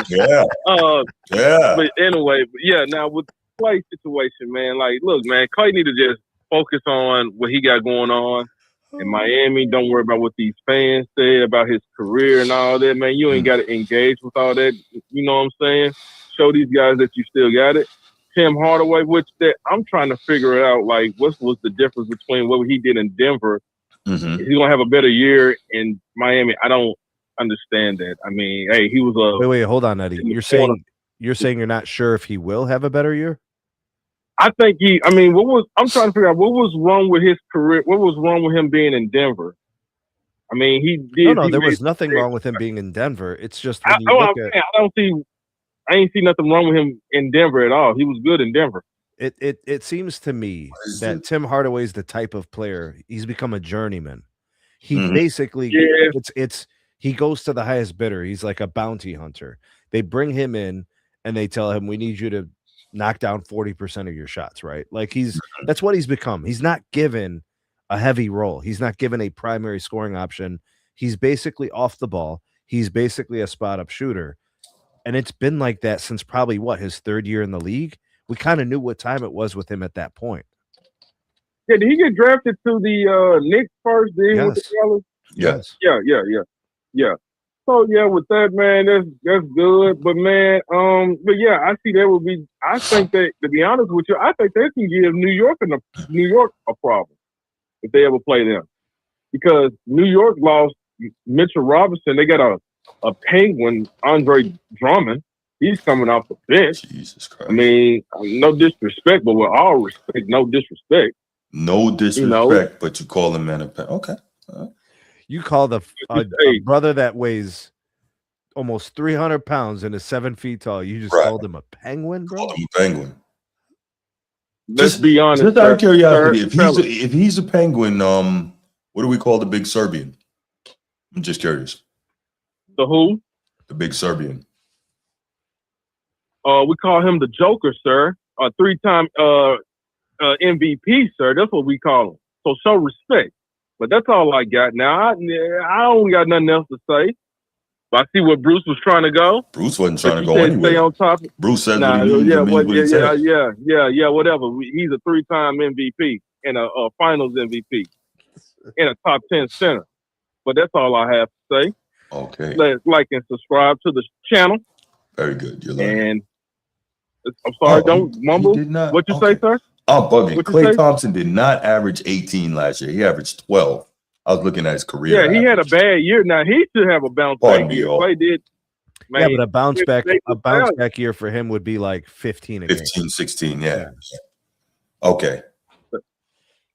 Yeah. But anyway, now with the Klay situation, man, like, look, man, Klay need to just focus on what he got going on in Miami. Don't worry about what these fans say about his career and all that, man. You ain't got to engage with all that. You know what I'm saying? Show these guys that you still got it. Tim Hardaway, which that I'm trying to figure out, like, what was the difference between what he did in Denver? Mm-hmm. He's gonna have a better year in Miami. I don't understand that. I mean, hey, he was a wait, hold on, Eddie. You're saying you're not sure if he will have a better year? I think I'm trying to figure out what was wrong with his career. What was wrong with him being in Denver? I mean, he did. No, there was nothing wrong with him being in Denver. It's just when I ain't see nothing wrong with him in Denver at all. He was good in Denver. It seems to me that Tim Hardaway's the type of player. He's become a journeyman. He basically he goes to the highest bidder. He's like a bounty hunter. They bring him in and they tell him, we need you to knock down 40% of your shots, right? Like that's what he's become. He's not given a heavy role. He's not given a primary scoring option. He's basically off the ball. He's basically a spot up shooter. And it's been like that since probably his third year in the league. We kind of knew what time it was with him at that point. Yeah, did he get drafted to the Knicks first? Yes. With the Dallas? Yes. Yeah. So with that, man, that's good. But man, I see that would be. I think that, to be honest with you, I think they can give New York a problem if they ever play them, because New York lost Mitchell Robinson. They got a Penguin, Andre Drummond. He's coming off the bench. Jesus Christ. I mean, no disrespect, but with all respect, no disrespect. No disrespect, but you call him okay. You call a brother that weighs almost 300 pounds and is 7 feet tall. You just called him a penguin, bro? Called him a penguin. Let's be honest. Just out of curiosity, if he's a penguin, what do we call the big Serbian? I'm just curious. The who? The big Serbian. We call him the Joker, sir. A 3-time MVP, sir. That's what we call him. So show respect. But that's all I got. Now, I don't got nothing else to say. But I see where Bruce was trying to go. Bruce wasn't trying to go anywhere. Stay on topic. Bruce said what he means. Whatever. He's a 3-time MVP and a Finals MVP and a top 10 center. But that's all I have to say. Okay. Like and subscribe to the channel. Very good. You're learning. And I'm sorry, don't mumble. What you say, sir? I'm bugging. Klay Thompson did not average 18 last year. He averaged 12. I was looking at his career. Yeah, he had a bad year. Now he should have a bounce back year. Klay did. Man, yeah, but a bounce back year for him would be like 15 a 15, game. 16, yeah. Okay.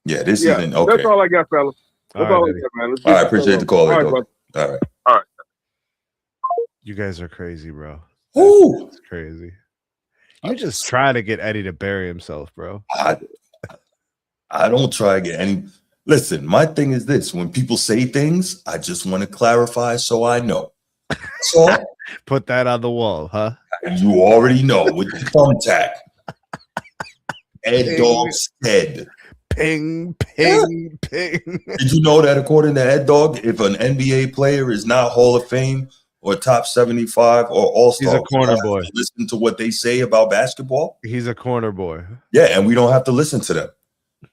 Yeah, this isn't okay. That's all I got, fellas. That's all I got, man. All right, appreciate the call. All right. You guys are crazy, bro. Ooh. That's crazy. You just try to get Eddie to bury himself, bro. I don't try to get any. Listen, my thing is this: when people say things, I just want to clarify so I know. So put that on the wall, huh? You already know with the thumbtack. Ed Dog's head. Ping. Did you know that according to Ed Dog, if an NBA player is not Hall of Fame or top 75 or All-Star, he's a corner boy. Listen to what they say about basketball. He's a corner boy. Yeah, and we don't have to listen to them.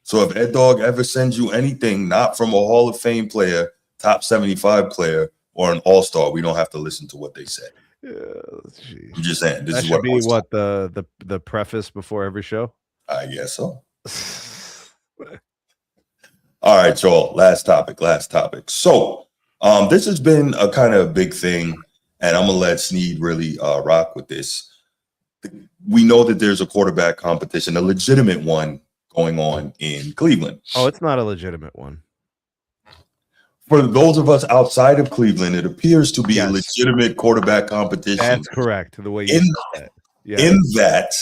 So if Ed Dog ever sends you anything not from a Hall of Fame player, top 75 player, or an All-Star, we don't have to listen to what they say. Yeah, I'm just saying. This that is should be what the preface before every show. I guess so. All right, y'all. Last topic. So, this has been a kind of big thing, and I'm gonna let Sneed really rock with this. We know that there's a quarterback competition, a legitimate one, going on in Cleveland. Oh, it's not a legitimate one. for those of us outside of Cleveland, it appears to be Yes. a legitimate quarterback competition. That's correct. The way you said that. Yeah. In that,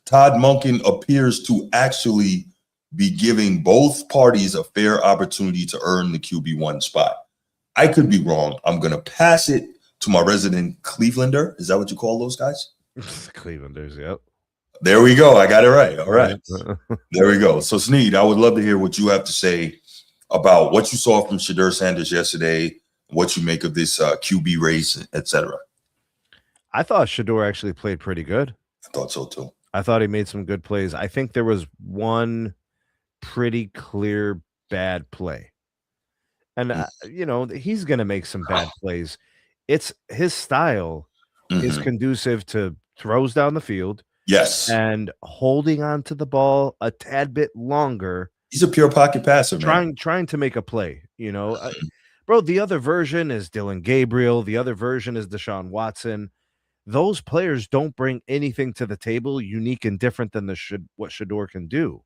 Todd Monken appears to actually be giving both parties a fair opportunity to earn the QB1 spot. I could be wrong. I'm going to pass it to my resident Clevelander. Is that what you call those guys? Clevelanders, yep. There we go. I got it right. All right. There we go. So, Sneed, I would love to hear what you have to say about what you saw from Shedeur Sanders yesterday, what you make of this QB race, etc. I thought Shedeur actually played pretty good. I thought so, too. I thought he made some good plays. I think there was one pretty clear bad play. And, he's going to make some bad plays. It's his style is conducive to throws down the field. Yes. And holding on to the ball a tad bit longer. He's a pure pocket passer, man. Trying to make a play, Bro, the other version is Dylan Gabriel. The other version is Deshaun Watson. Those players don't bring anything to the table unique and different than what Shedeur can do.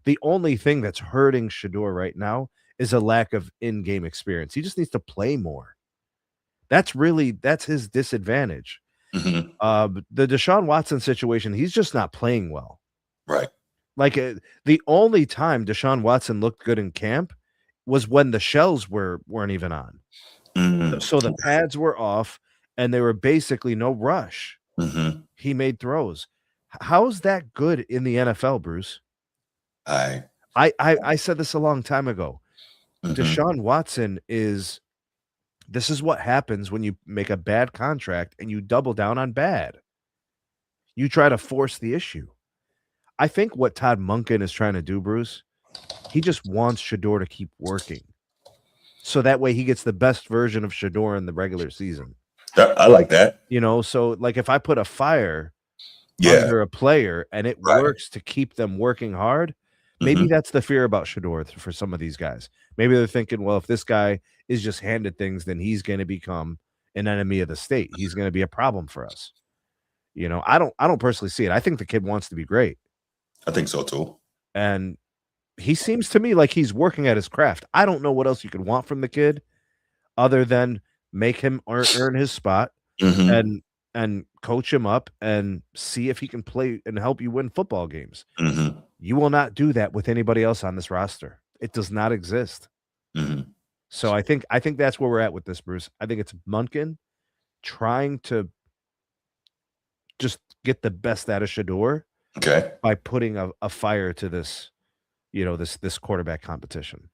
The only thing that's hurting Shedeur right now is a lack of in-game experience. He just needs to play more. That's his disadvantage. The Deshaun Watson situation, he's just not playing well. Right. Like the only time Deshaun Watson looked good in camp was when the shells weren't even on. So the pads were off and they were basically no rush. He made throws. How's that good in the NFL, Bruce? I said this a long time ago. Deshaun Watson this is what happens when you make a bad contract and you double down on bad. You try to force the issue. I think what Todd Monken is trying to do, Bruce, he just wants Shedeur to keep working. So that way he gets the best version of Shedeur in the regular season. I like that. So like if I put a fire under a player and it works to keep them working hard, maybe that's the fear about Shedeur for some of these guys. Maybe they're thinking, well, if this guy is just handed things, then he's going to become an enemy of the state. He's going to be a problem for us. I don't personally see it. I think the kid wants to be great. I think so too. And he seems to me like he's working at his craft. I don't know what else you could want from the kid other than make him earn his spot and coach him up and see if he can play and help you win football games. You will not do that with anybody else on this roster. It does not exist. So I think that's where we're at with this, Bruce. I think it's Monken trying to just get the best out of Shedeur by putting a fire to this, this quarterback competition.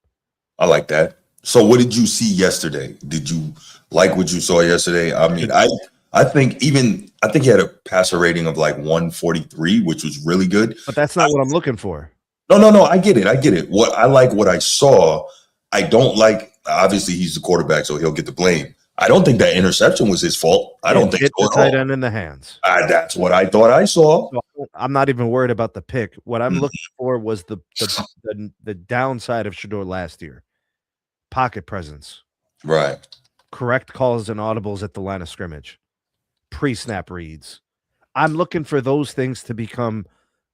I like that. So what did you see yesterday? Did you like what you saw yesterday? I mean, I think he had a passer rating of like 143, which was really good. But that's not what I'm looking for. No, I get it. What I saw. I don't like, obviously he's the quarterback, so he'll get the blame. I don't think that interception was his fault. I don't think so. The tight end in the hands. That's what I thought I saw. So I'm not even worried about the pick. What I'm looking for was the downside of Shedeur last year. Pocket presence. Right. Correct calls and audibles at the line of scrimmage. Pre-snap reads. I'm looking for those things to become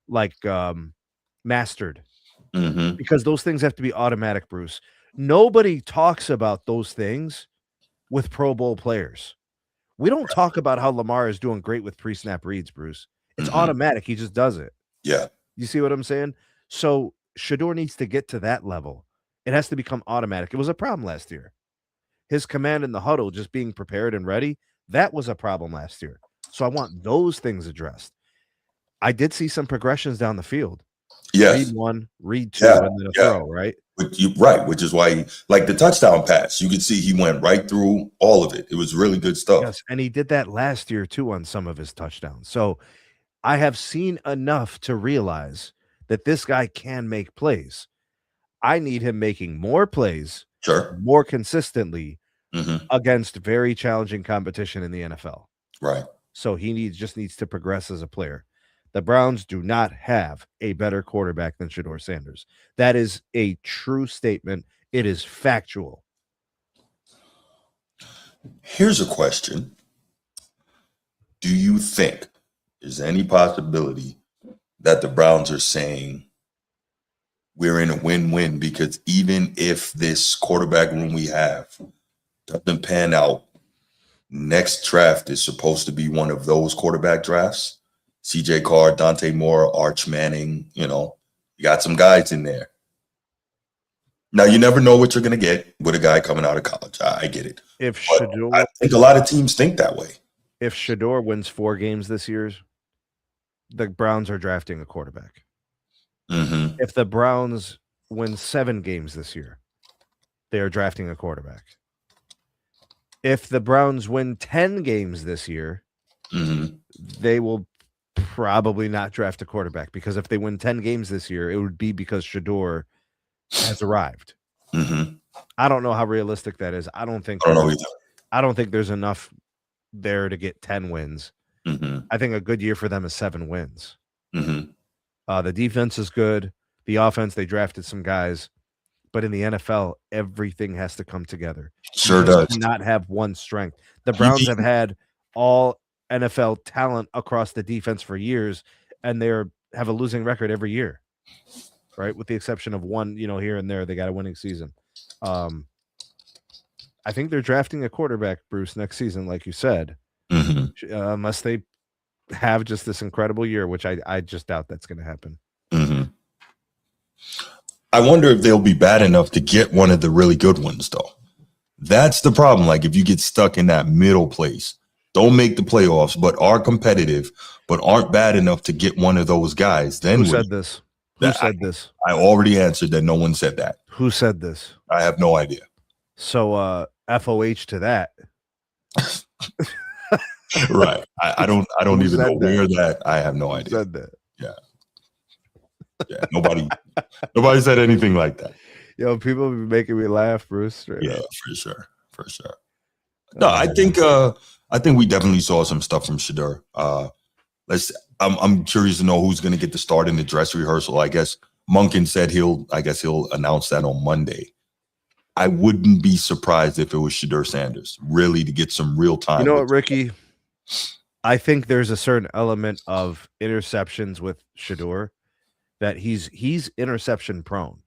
like mastered. Because those things have to be automatic, Bruce. Nobody talks about those things with Pro Bowl players. We don't talk about how Lamar is doing great with pre-snap reads, Bruce. It's automatic. He just does it. Yeah. You see what I'm saying? So Shedeur needs to get to that level. It has to become automatic. It was a problem last year. His command in the huddle, just being prepared and ready, that was a problem last year. So I want those things addressed. I did see some progressions down the field. Yes. Read one, read two, and then a throw, right? Which is why, like the touchdown pass, you could see he went right through all of it. It was really good stuff. Yes, and he did that last year too on some of his touchdowns. So I have seen enough to realize that this guy can make plays. I need him making more plays, more consistently against very challenging competition in the NFL. Right. So he just needs to progress as a player. The Browns do not have a better quarterback than Shedeur Sanders. That is a true statement. It is factual. Here's a question. Do you think there's any possibility that the Browns are saying we're in a win-win, because even if this quarterback room we have doesn't pan out, next draft is supposed to be one of those quarterback drafts. CJ Carr, Dante Moore, Arch Manning, you got some guys in there. Now, you never know what you're going to get with a guy coming out of college. I get it. I think a lot of teams think that way. If Shedeur wins 4 games this year, the Browns are drafting a quarterback. Mm-hmm. If the Browns win 7 games this year, they are drafting a quarterback. If the Browns win 10 games this year, they will probably not draft a quarterback, because if they win 10 games this year, it would be because Shedeur has arrived. I don't know how realistic that is. I don't think there's enough there to get 10 wins. I think a good year for them is 7 wins. The defense is good. The offense, they drafted some guys. But in the NFL, everything has to come together. Sure does. Not have one strength. The Browns have had all NFL talent across the defense for years, and they have a losing record every year, right? With the exception of one, here and there, they got a winning season. I think they're drafting a quarterback, Bruce, next season, like you said, unless they have just this incredible year, which I just doubt that's going to happen. I wonder if they'll be bad enough to get one of the really good ones, though. That's the problem. Like, if you get stuck in that middle place, don't make the playoffs, but are competitive, but aren't bad enough to get one of those guys, then who said this? Who said this? I already answered that. No one said that. Who said this? I have no idea. So, FOH to that. Right. I don't even know where that. I have no idea. Who said that? Yeah. Nobody said anything like that. Yo, people be making me laugh, Bruce. Yeah, up. For sure. No, I think we definitely saw some stuff from Shedeur. I'm curious to know who's going to get the start in the dress rehearsal. I guess Monken said he'll announce that on Monday. I wouldn't be surprised if it was Shedeur Sanders, really, to get some real time. You know what, Ricky? I think there's a certain element of interceptions with Shedeur that he's interception prone.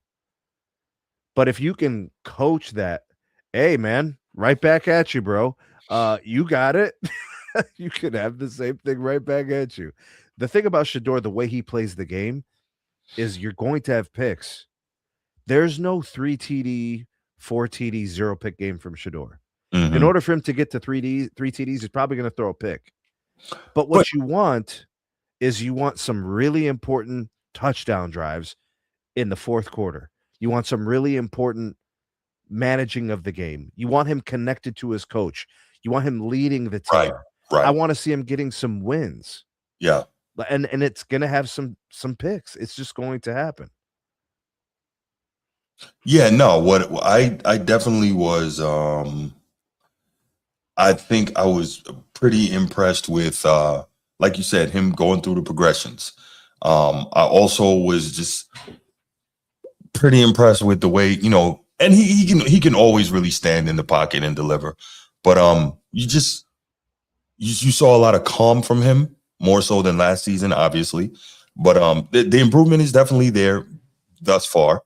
But if you can coach that, hey, man, right back at you, bro. You got it. You could have the same thing right back at you. The thing about Shedeur, the way he plays the game, is you're going to have picks. There's no 3 TD, 4 TD, 0 pick game from Shedeur. In order for him to get to 3 TDs, he's probably going to throw a pick. But what you want is some really important touchdown drives in the fourth quarter. You want some really important managing of the game. You want him connected to his coach. You want him leading the team. Right. I want to see him getting some wins. Yeah. And it's going to have some picks. It's just going to happen. Yeah, no, what I definitely was I think I was pretty impressed with like you said, him going through the progressions. I also was just pretty impressed with the way, and he can always really stand in the pocket and deliver. But you saw a lot of calm from him, more so than last season, obviously. But the improvement is definitely there thus far.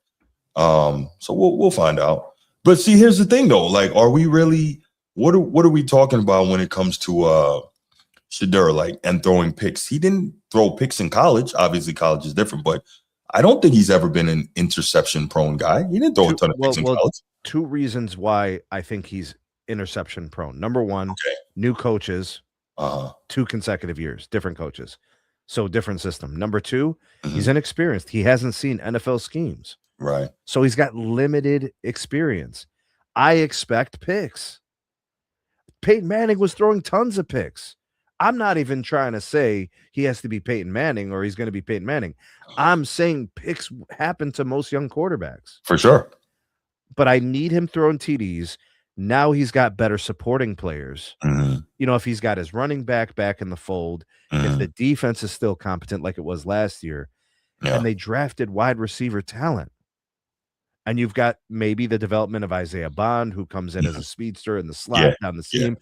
So we'll find out. But see, here's the thing though. Like, are we really what are we talking about when it comes to Shedeur, and throwing picks? He didn't throw picks in college. Obviously, college is different, but I don't think he's ever been an interception prone guy. He didn't throw a ton of picks in college. 2 reasons why I think he's interception prone. Number 1, new coaches, 2 consecutive years, different coaches. So different system. Number 2, he's inexperienced. He hasn't seen NFL schemes. Right. So he's got limited experience. I expect picks. Peyton Manning was throwing tons of picks. I'm not even trying to say he has to be Peyton Manning or he's going to be Peyton Manning. I'm saying picks happen to most young quarterbacks. For sure. But I need him throwing TDs. Now he's got better supporting players. If he's got his running back in the fold, if the defense is still competent like it was last year, and they drafted wide receiver talent, and you've got maybe the development of Isaiah Bond, who comes in as a speedster in the slot down the seam.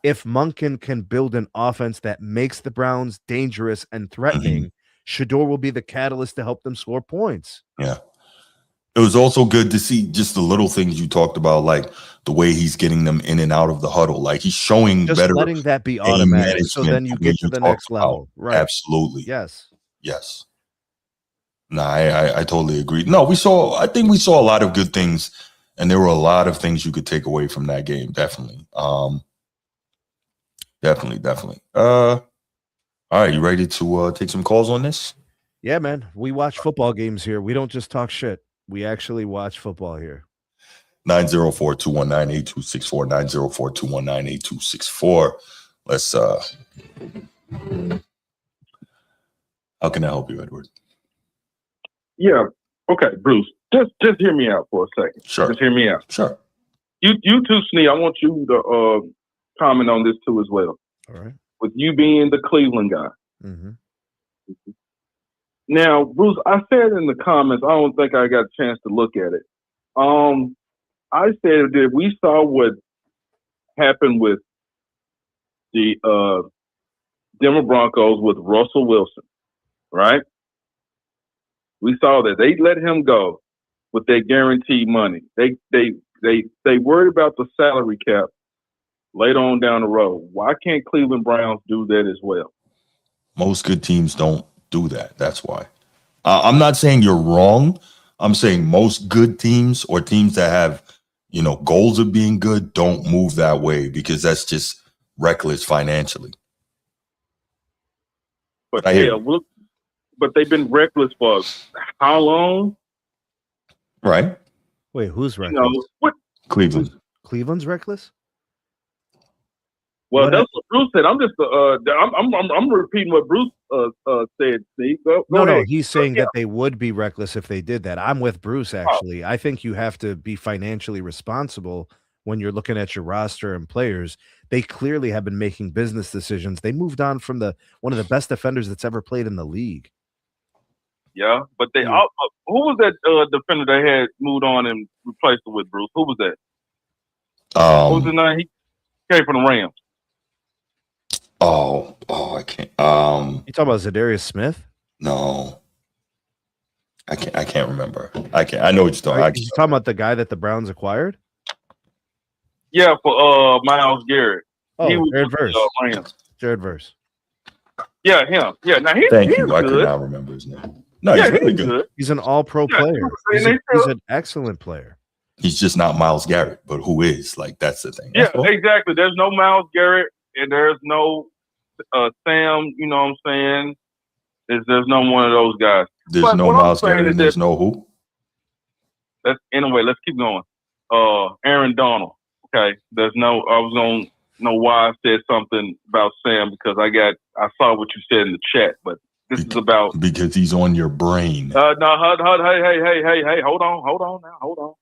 If Monken can build an offense that makes the Browns dangerous and threatening, Shedeur will be the catalyst to help them score points. Yeah. It was also good to see just the little things you talked about, like the way he's getting them in and out of the huddle. Like he's showing Just better letting that be game automatic, so management then you the way get to you the talked next about. level. Right. Absolutely. Yes. Yes. No, I totally agree. No, I think we saw a lot of good things, and there were a lot of things you could take away from that game. Definitely. Definitely. All right, you ready to take some calls on this? Yeah, man. We watch football games here. We don't just talk shit. We actually watch football here. 904-219-8264, 904-219-8264. Let's how can I help you, Edward? Yeah. Okay, Bruce. Just hear me out for a second. Sure. Just hear me out. Sure. You too, Snee. I want you to comment on this too as well. All right. With you being the Cleveland guy. Mm-hmm. Now, Bruce, I said in the comments, I don't think I got a chance to look at it. I said that we saw what happened with the Denver Broncos with Russell Wilson, right? We saw that they let him go with their guaranteed money. They worried about the salary cap later on down the road. Why can't Cleveland Browns do that as well? Most good teams don't do that. That's why. I'm not saying you're wrong. I'm saying most good teams or teams that have, goals of being good don't move that way because that's just reckless financially. But but they've been reckless for how long? Right. Wait, who's reckless? What? Cleveland. Cleveland's reckless? Well, that's what Bruce said. I'm just I'm repeating what Bruce said. Steve, go No, ahead. he's saying that they would be reckless if they did that. I'm with Bruce, actually. I think you have to be financially responsible when you're looking at your roster and players. They clearly have been making business decisions. They moved on from one of the best defenders that's ever played in the league. Yeah, but who was that defender they had moved on and replaced it with, Bruce? Who was that? What was his name? He came from the Rams. Oh, I can't. You talking about Zadarius Smith? No, I can't remember. I know what you're talking. You talking about the guy that the Browns acquired? Yeah, for Myles Garrett. Oh, he was Jared Verse. Rams. Jared Verse. Yeah, him. Yeah, now Thank you. good. I could not remember his name. No, he's really good. He's an all-pro player. He's an excellent player. He's just not Myles Garrett, but who is? Like, that's the thing. Yeah, exactly. There's no Myles Garrett, and there's no Sam. You know what I'm saying? There's no one of those guys. There's no Myles Garrett, and there's no who? Anyway, let's keep going. Aaron Donald. Okay, I was gonna know why I said something about Sam because I saw what you said in the chat, but this is about because he's on your brain. No, hey, hold on now.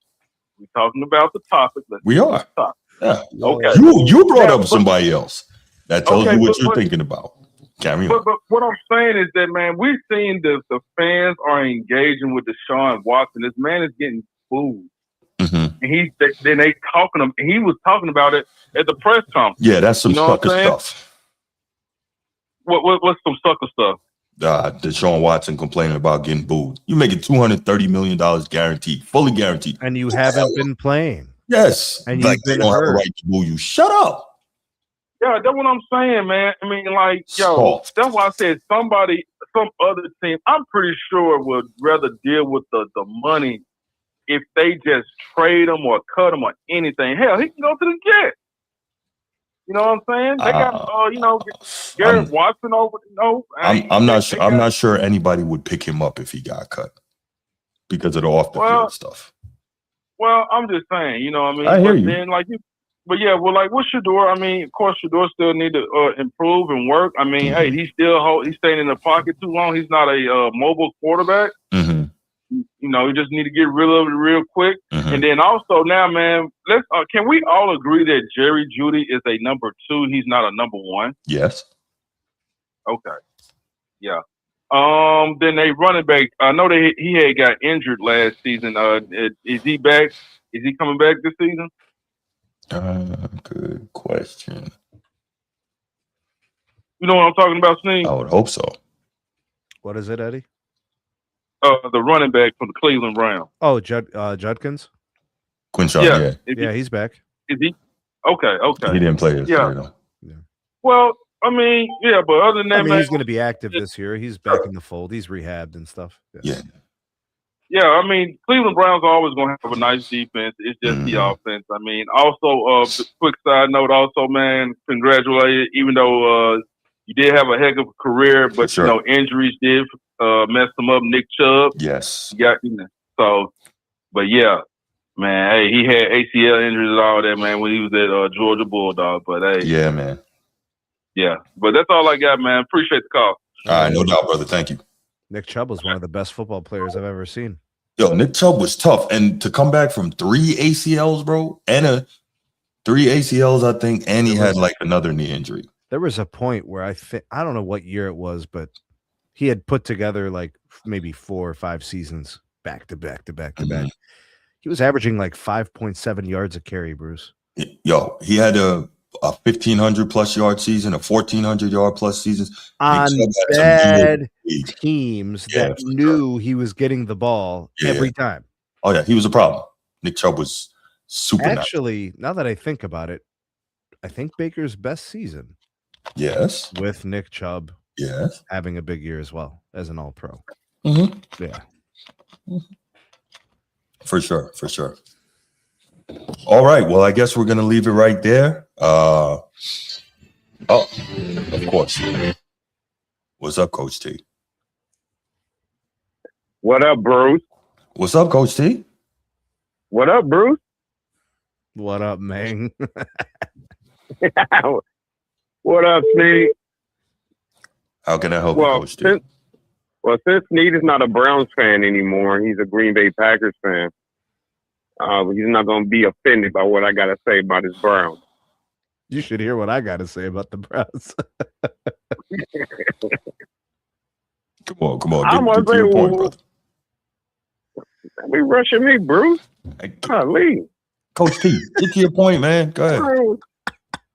We're talking about the topic. We are. Yeah. Okay. You brought up somebody else. That tells you what you're thinking about. Carry on. But what I'm saying is that, man, we've seen the fans are engaging with Deshaun Watson. This man is getting fooled. Mm-hmm. And he was talking about it at the press conference. Yeah, that's some sucker stuff. What's some sucker stuff? Deshaun Watson complaining about getting booed. You making $230 million guaranteed, fully guaranteed. And you haven't been playing. Yes. And like they don't have the right to boo you. Shut up. Yeah, that's what I'm saying, man. I mean, like, that's why I said some other team, I'm pretty sure would rather deal with the money if they just trade him or cut him or anything. Hell, he can go to the Jets. You know what I'm saying? They got, Garrett Watson over. I'm not sure. I'm not sure anybody would pick him up if he got cut because of the off the field stuff. Well, I'm just saying, you know what I mean? I hear you. Then, like with Shedeur, I mean, of course, Shedeur still need to improve and work. I mean, hey, he's staying in the pocket too long. He's not a mobile quarterback. Mm-hmm. You just need to get rid of it real quick. Mm-hmm. And then also now, man, can we all agree that Jerry Jeudy is a number 2? He's not a number 1. Yes. Okay. Yeah. Then they running back. I know that he had got injured last season. Is he back? Is he coming back this season? Good question. You know what I'm talking about, Steve? I would hope so. What is it, Eddie? the running back from the Cleveland Browns. Oh, Judkins. Quinshawn, Yeah, he's back. Is he? Okay. he didn't play yesterday though. Yeah. Well, I mean, yeah, but other than that, man, he's going to be active this year. He's back in the fold. He's rehabbed and stuff. Yeah. Yeah, I mean, Cleveland Browns are always going to have a nice defense. It's just the offense. I mean, also, quick side note, also, man, congratulations. Even though you did have a heck of a career, but injuries did mess him up. Nick Chubb, yes, so, but yeah, man, hey, he had ACL injuries and all that, man, when he was at Georgia Bulldog. But hey, yeah, man, yeah, but that's all I got, man. Appreciate the call. All right, no doubt, brother. Thank you. Nick Chubb was one of the best football players I've ever seen. Yo, Nick Chubb was tough. And to come back from 3 ACLs, bro, and 3 ACLs, I think, and he had like another knee injury. There was a point where I don't know what year it was, but he had put together like maybe 4 or 5 seasons back to back to back to back. He was averaging like 5.7 yards a carry, Bruce. Yo, he had a 1,500 plus yard season, a 1,400 yard plus season on bad teams that knew he was getting the ball every time. Oh yeah, he was a problem. Nick Chubb was super. Actually, now that I think about it, I think Baker's best season. Yes, with Nick Chubb. Yes, having a big year as well as an All-Pro. Yeah, for sure, for sure. All right. Well, I guess we're going to leave it right there. Oh, of course. What's up, Coach T? What up, Bruce? What's up, Coach T? What up, Bruce? What up, man? What up, Sneed? How can I help you, Coach T? Since Sneed is not a Browns fan anymore, he's a Green Bay Packers fan. He's not going to be offended by what I got to say about his Browns. You should hear what I got to say about the Browns. Come on. Get to your point, brother. Be rushing me, Bruce. Golly. Coach T, get to your point, man. Go ahead.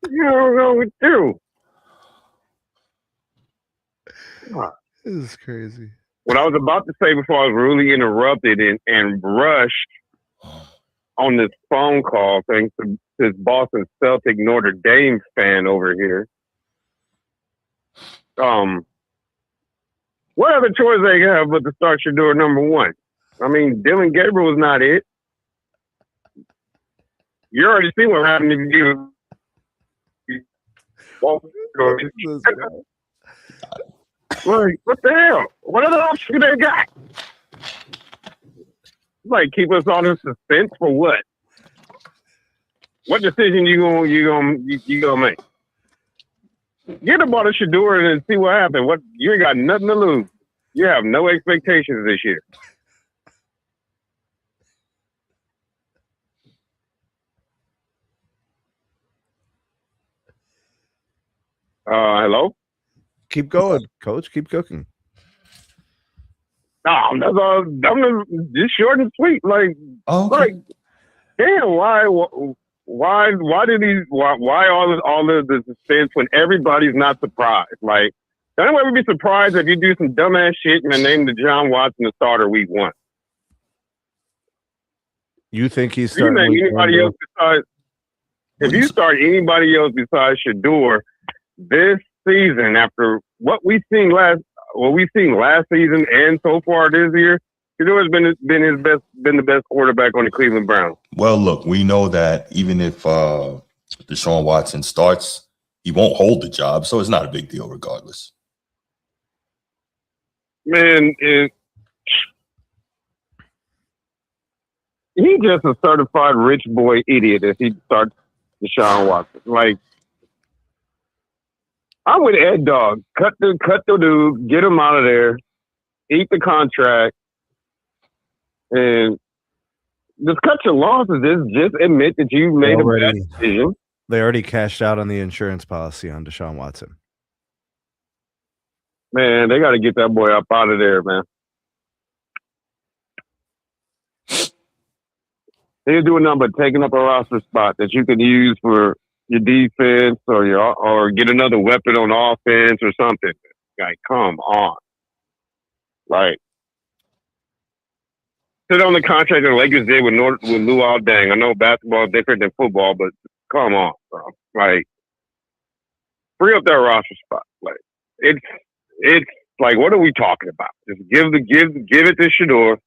You don't know what to do. This is crazy. What I was about to say before I was really interrupted and rushed on this phone call thanks to this Boston Celtic Notre Dame fan over here. What other choice they have but to start Shedeur number 1? I mean, Dylan Gabriel was not it. You already see what happened if you like, what the hell? What other option they got? Like, keep us on in suspense for what? What decision you gonna make? Get a ball of Shedeur and see what happens. What, you ain't got nothing to lose. You have no expectations this year. Hello? Keep going, Coach. Keep cooking. No, that's all. I'm just short and sweet. Like, like, damn, why all of the suspense when everybody's not surprised? Like, the only way we'd be surprised if you do some dumbass shit and then name the John Watson the starter week 1. You think he's starting anybody else besides? If you start anybody else besides Shedeur this season, after what we've seen last season and so far this year, Shedeur has been the best quarterback on the Cleveland Browns. Well, look, we know that even if Deshaun Watson starts, he won't hold the job, so it's not a big deal regardless. Man, he's just a certified rich boy idiot if he starts Deshaun Watson. Like, I'm with Ed Dog. Cut the dude, get him out of there, eat the contract, and just cut your losses. Just admit that you made a bad decision. They already cashed out on the insurance policy on Deshaun Watson. Man, they got to get that boy up out of there, man. He'll do nothing but taking up a roster spot that you can use for your defense or get another weapon on offense or something. Like, come on. Like, sit on the contract the Lakers did with Luol Deng. I know basketball is different than football, but come on, bro. Like, free up that roster spot. Like, it's like, what are we talking about? Just give it to Shedeur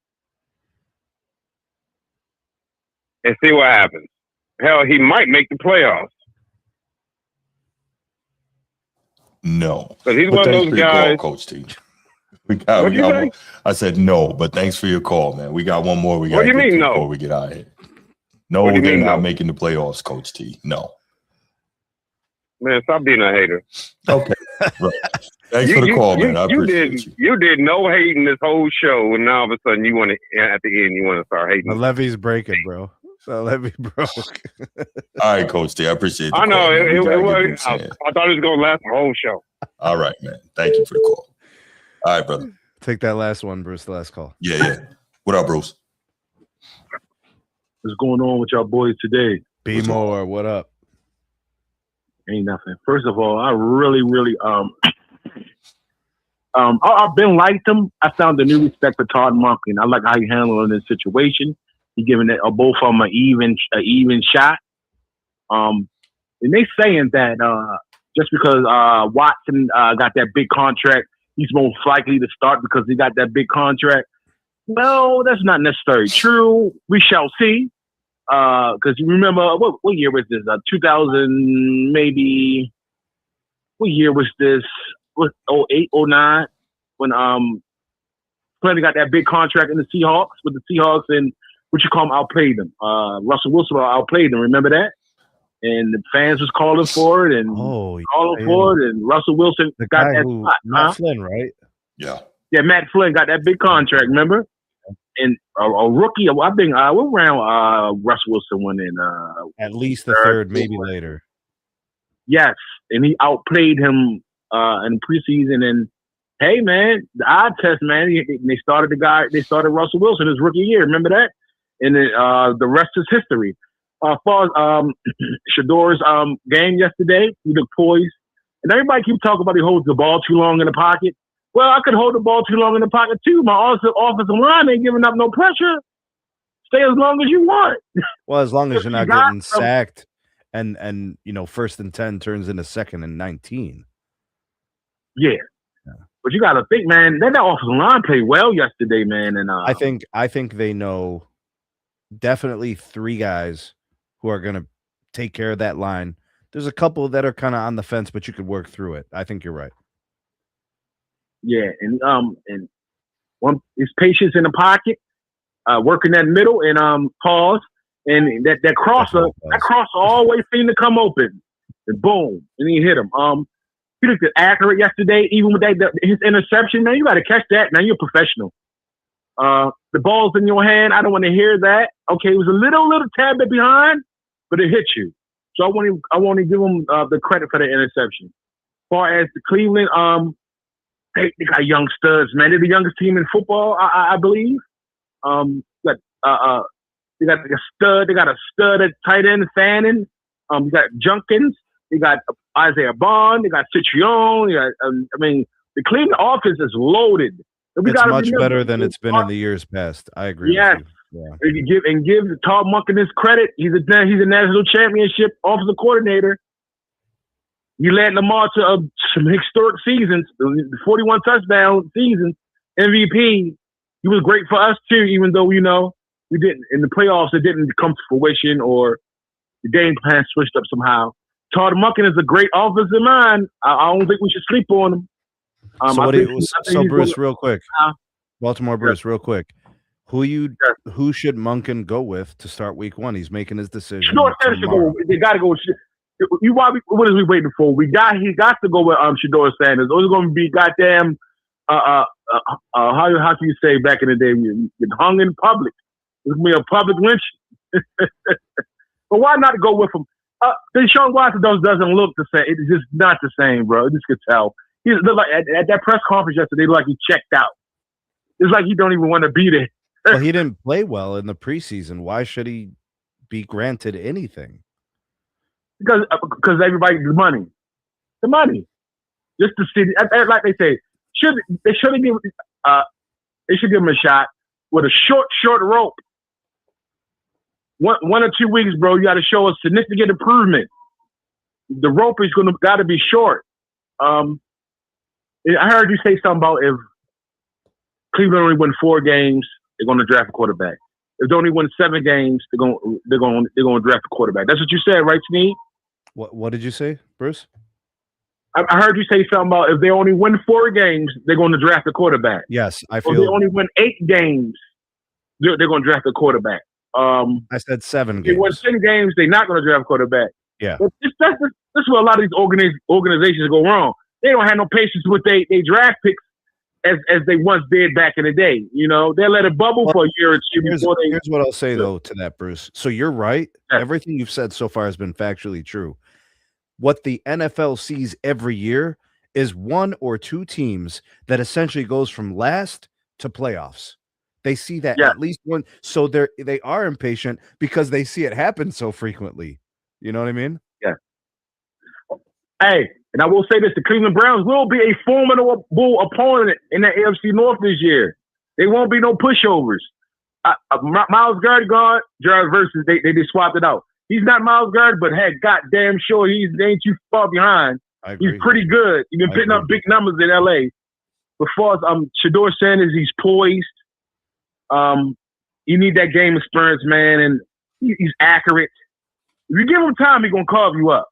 and see what happens. Hell, he might make the playoffs. No, but he's but one of those guys. Call, Coach T. We got one. I said no, but thanks for your call, man. We got one more. We got. What do you mean no? Before we get out of here. No, they're not making the playoffs, Coach T. No. Man, stop being a hater. Okay. Right. Thanks for the call, man. I appreciate you. You did no hating this whole show, and now all of a sudden you want to, at the end, you want to start hating. The levee's breaking, bro. The levee broke. All right, Coach T. I appreciate the I know. call, I thought it was going to last the whole show. All right, man. Thank you for the call. All right, brother. Take that last one, Bruce, the last call. Yeah. What up, Bruce? What's going on with y'all boys today? Be more. What up? Ain't nothing. First of all, I really, I've been liked him. I found a new respect for Todd Monken. I like how he handled this situation. He giving it both of them an even shot. And they saying that just because Watson got that big contract, he's most likely to start because he got that big contract. Well, that's not necessarily true. We shall see. Because you remember what year was this? 2000 maybe. What year was this? What 08, 09? When Klay got that big contract in the Seahawks with the Seahawks and what you call them outplayed them. Russell Wilson outplayed them. Remember that? And the fans was calling for it and for it, and Russell Wilson got that spot. Matt Flynn, right? Yeah. Yeah, Matt Flynn got that big contract. Remember? And a rookie, I think, what round Russell Wilson went in? At least the third, maybe later. Yes, and he outplayed him in preseason. And hey, man, the eye test, man. They started Russell Wilson his rookie year. Remember that? And then, the rest is history. As far as Shedeur's game yesterday, he looked poised, and everybody keeps talking about he holds the ball too long in the pocket. Well, I could hold the ball too long in the pocket too. My offensive line ain't giving up no pressure. Stay as long as you want. Well, as long as you're not getting sacked, and 1st and 10 turns into 2nd and 19. Yeah. But you got to think, man. That offensive line played well yesterday, man. And I think they know definitely 3 guys who are going to take care of that line. There's a couple that are kind of on the fence, but you could work through it. I think you're right. Yeah, and one is patience in the pocket, working that middle and pause, and that crosser always seemed to come open, and boom, and he hit him. He looked accurate yesterday, even with his interception. Man, you got to catch that. Man, you're a professional. The ball's in your hand. I don't want to hear that. Okay, it was a little tad bit behind, but it hit you. So I want to give him the credit for the interception. As far as the Cleveland, they got young studs, man. They're the youngest team in football, I believe. They got a stud. They got a stud at tight end, Fannin. You got Junkins. They got Isaiah Bond. They got Citrione. The Cleveland offense is loaded. It's much better than it's been in the years past. I agree. Yes. With you. Yeah. Give Todd Monken his credit. He's a national championship offensive coordinator. He led Lamar to some historic seasons, 41 touchdown seasons, MVP. He was great for us too, even though we didn't in the playoffs. It didn't come to fruition, or the game plan switched up somehow. Todd Monken is a great offensive mind. I don't think we should sleep on him. Bruce, real quick, Baltimore Bruce, real quick. Who should Monken go with to start week 1? He's making his decision. They got to go. What is we waiting for? He got to go with Shedeur Sanders. Or it's going to be goddamn. How can you say back in the day? You get hung in public. It's going to be a public lynch. But why not go with him? Deshaun Watson doesn't look the same. It's just not the same, bro. You just could tell. He looked like at that press conference yesterday, it looked like he checked out. It's like he don't even want to be there. Well, he didn't play well in the preseason. Why should he be granted anything? Because everybody, the money, just to see, like they say, they should give him a shot with a short rope. 1 or 2 weeks, bro. You got to show a significant improvement. The rope is got to be short. I heard you say something about if Cleveland only win 4 games, they're going to draft a quarterback. If they only win 7 games, they're going to draft a quarterback. That's what you said, right, Sneed? What did you say, Bruce? I heard you say something about if they only win 4 games, they're going to draft a quarterback. Yes, I If feel. they only win 8 games, they're going to draft a quarterback. I said 7 if they win games. 10 games, they're not going to draft a quarterback. Yeah. But that's where a lot of these organizations go wrong. They don't have no patience with they draft picks as they once did back in the day. You know, they let it bubble for a year or two before they. Here's what I'll say though to that, Bruce. So you're right. Yeah. Everything you've said so far has been factually true. What the NFL sees every year is 1 or 2 teams that essentially goes from last to playoffs. They see that at least one, so they are impatient because they see it happen so frequently. You know what I mean? Yeah. Hey, and I will say this: the Cleveland Browns will be a formidable opponent in the AFC North this year. They won't be no pushovers. Myles Garrett gone, Jared versus they just swapped it out. He's not Myles Garrett, but heck, goddamn sure he ain't too far behind. He's pretty good. He's been putting up big numbers in LA. But far as Shedeur Sanders, he's poised. You need that game experience, man, and he's accurate. If you give him time, he's gonna carve you up.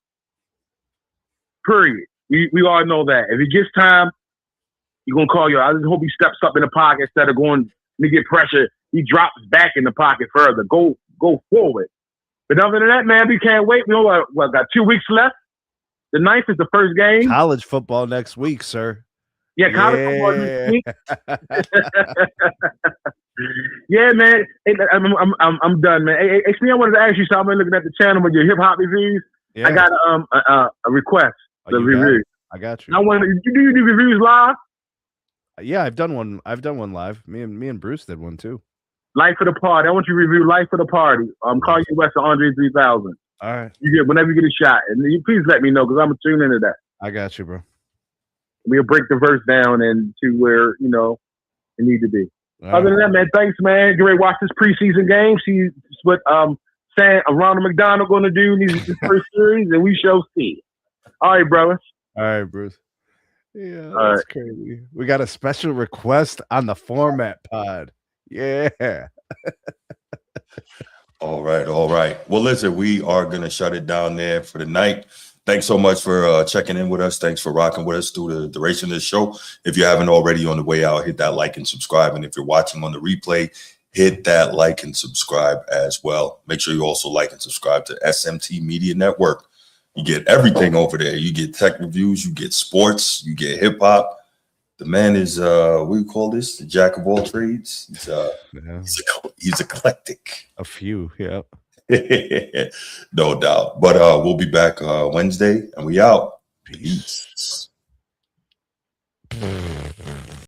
Period. We all know that. If he gets time, he's gonna call you out. I just hope he steps up in the pocket instead of going to get pressure. He drops back in the pocket further. Go forward. But other than that, man, we can't wait. We know what got 2 weeks left. The 9th is the first game. College football next week, sir. Yeah, college football next week. Yeah, man. Hey, I'm done, man. Hey, Steve, I wanted to ask you something. I'm looking at the channel with your hip hop reviews. Yeah. I got a request. The review. I got you. I want you do reviews live. Yeah, I've done one. I've done one live. Me and Bruce did one too. Life of the Party. I want you to review Life of the Party. Call you West of Andre 3000. All right. Whenever you get a shot, and you please let me know because I'm gonna tune into that. I got you, bro. We'll break the verse down and to where it need to be. All Other right. than that, man, thanks, man. Get ready to watch this preseason game. See what Ronald McDonald going to do in this first series, and we shall see. All right, brother. All right, Bruce. Yeah, that's crazy. We got a special request on the Format Pod. Yeah. All right. Well, listen, we are going to shut it down there for the night. Thanks so much for checking in with us. Thanks for rocking with us through the duration of the show. If you haven't already on the way out, hit that like and subscribe. And if you're watching on the replay, hit that like and subscribe as well. Make sure you also like and subscribe to SMT Media Network. You get everything over there. You get tech reviews, you get sports, you get hip hop. The man is what do you call this? The jack of all trades. He's eclectic. A few, yeah. No doubt. But we'll be back Wednesday, and we out. Peace.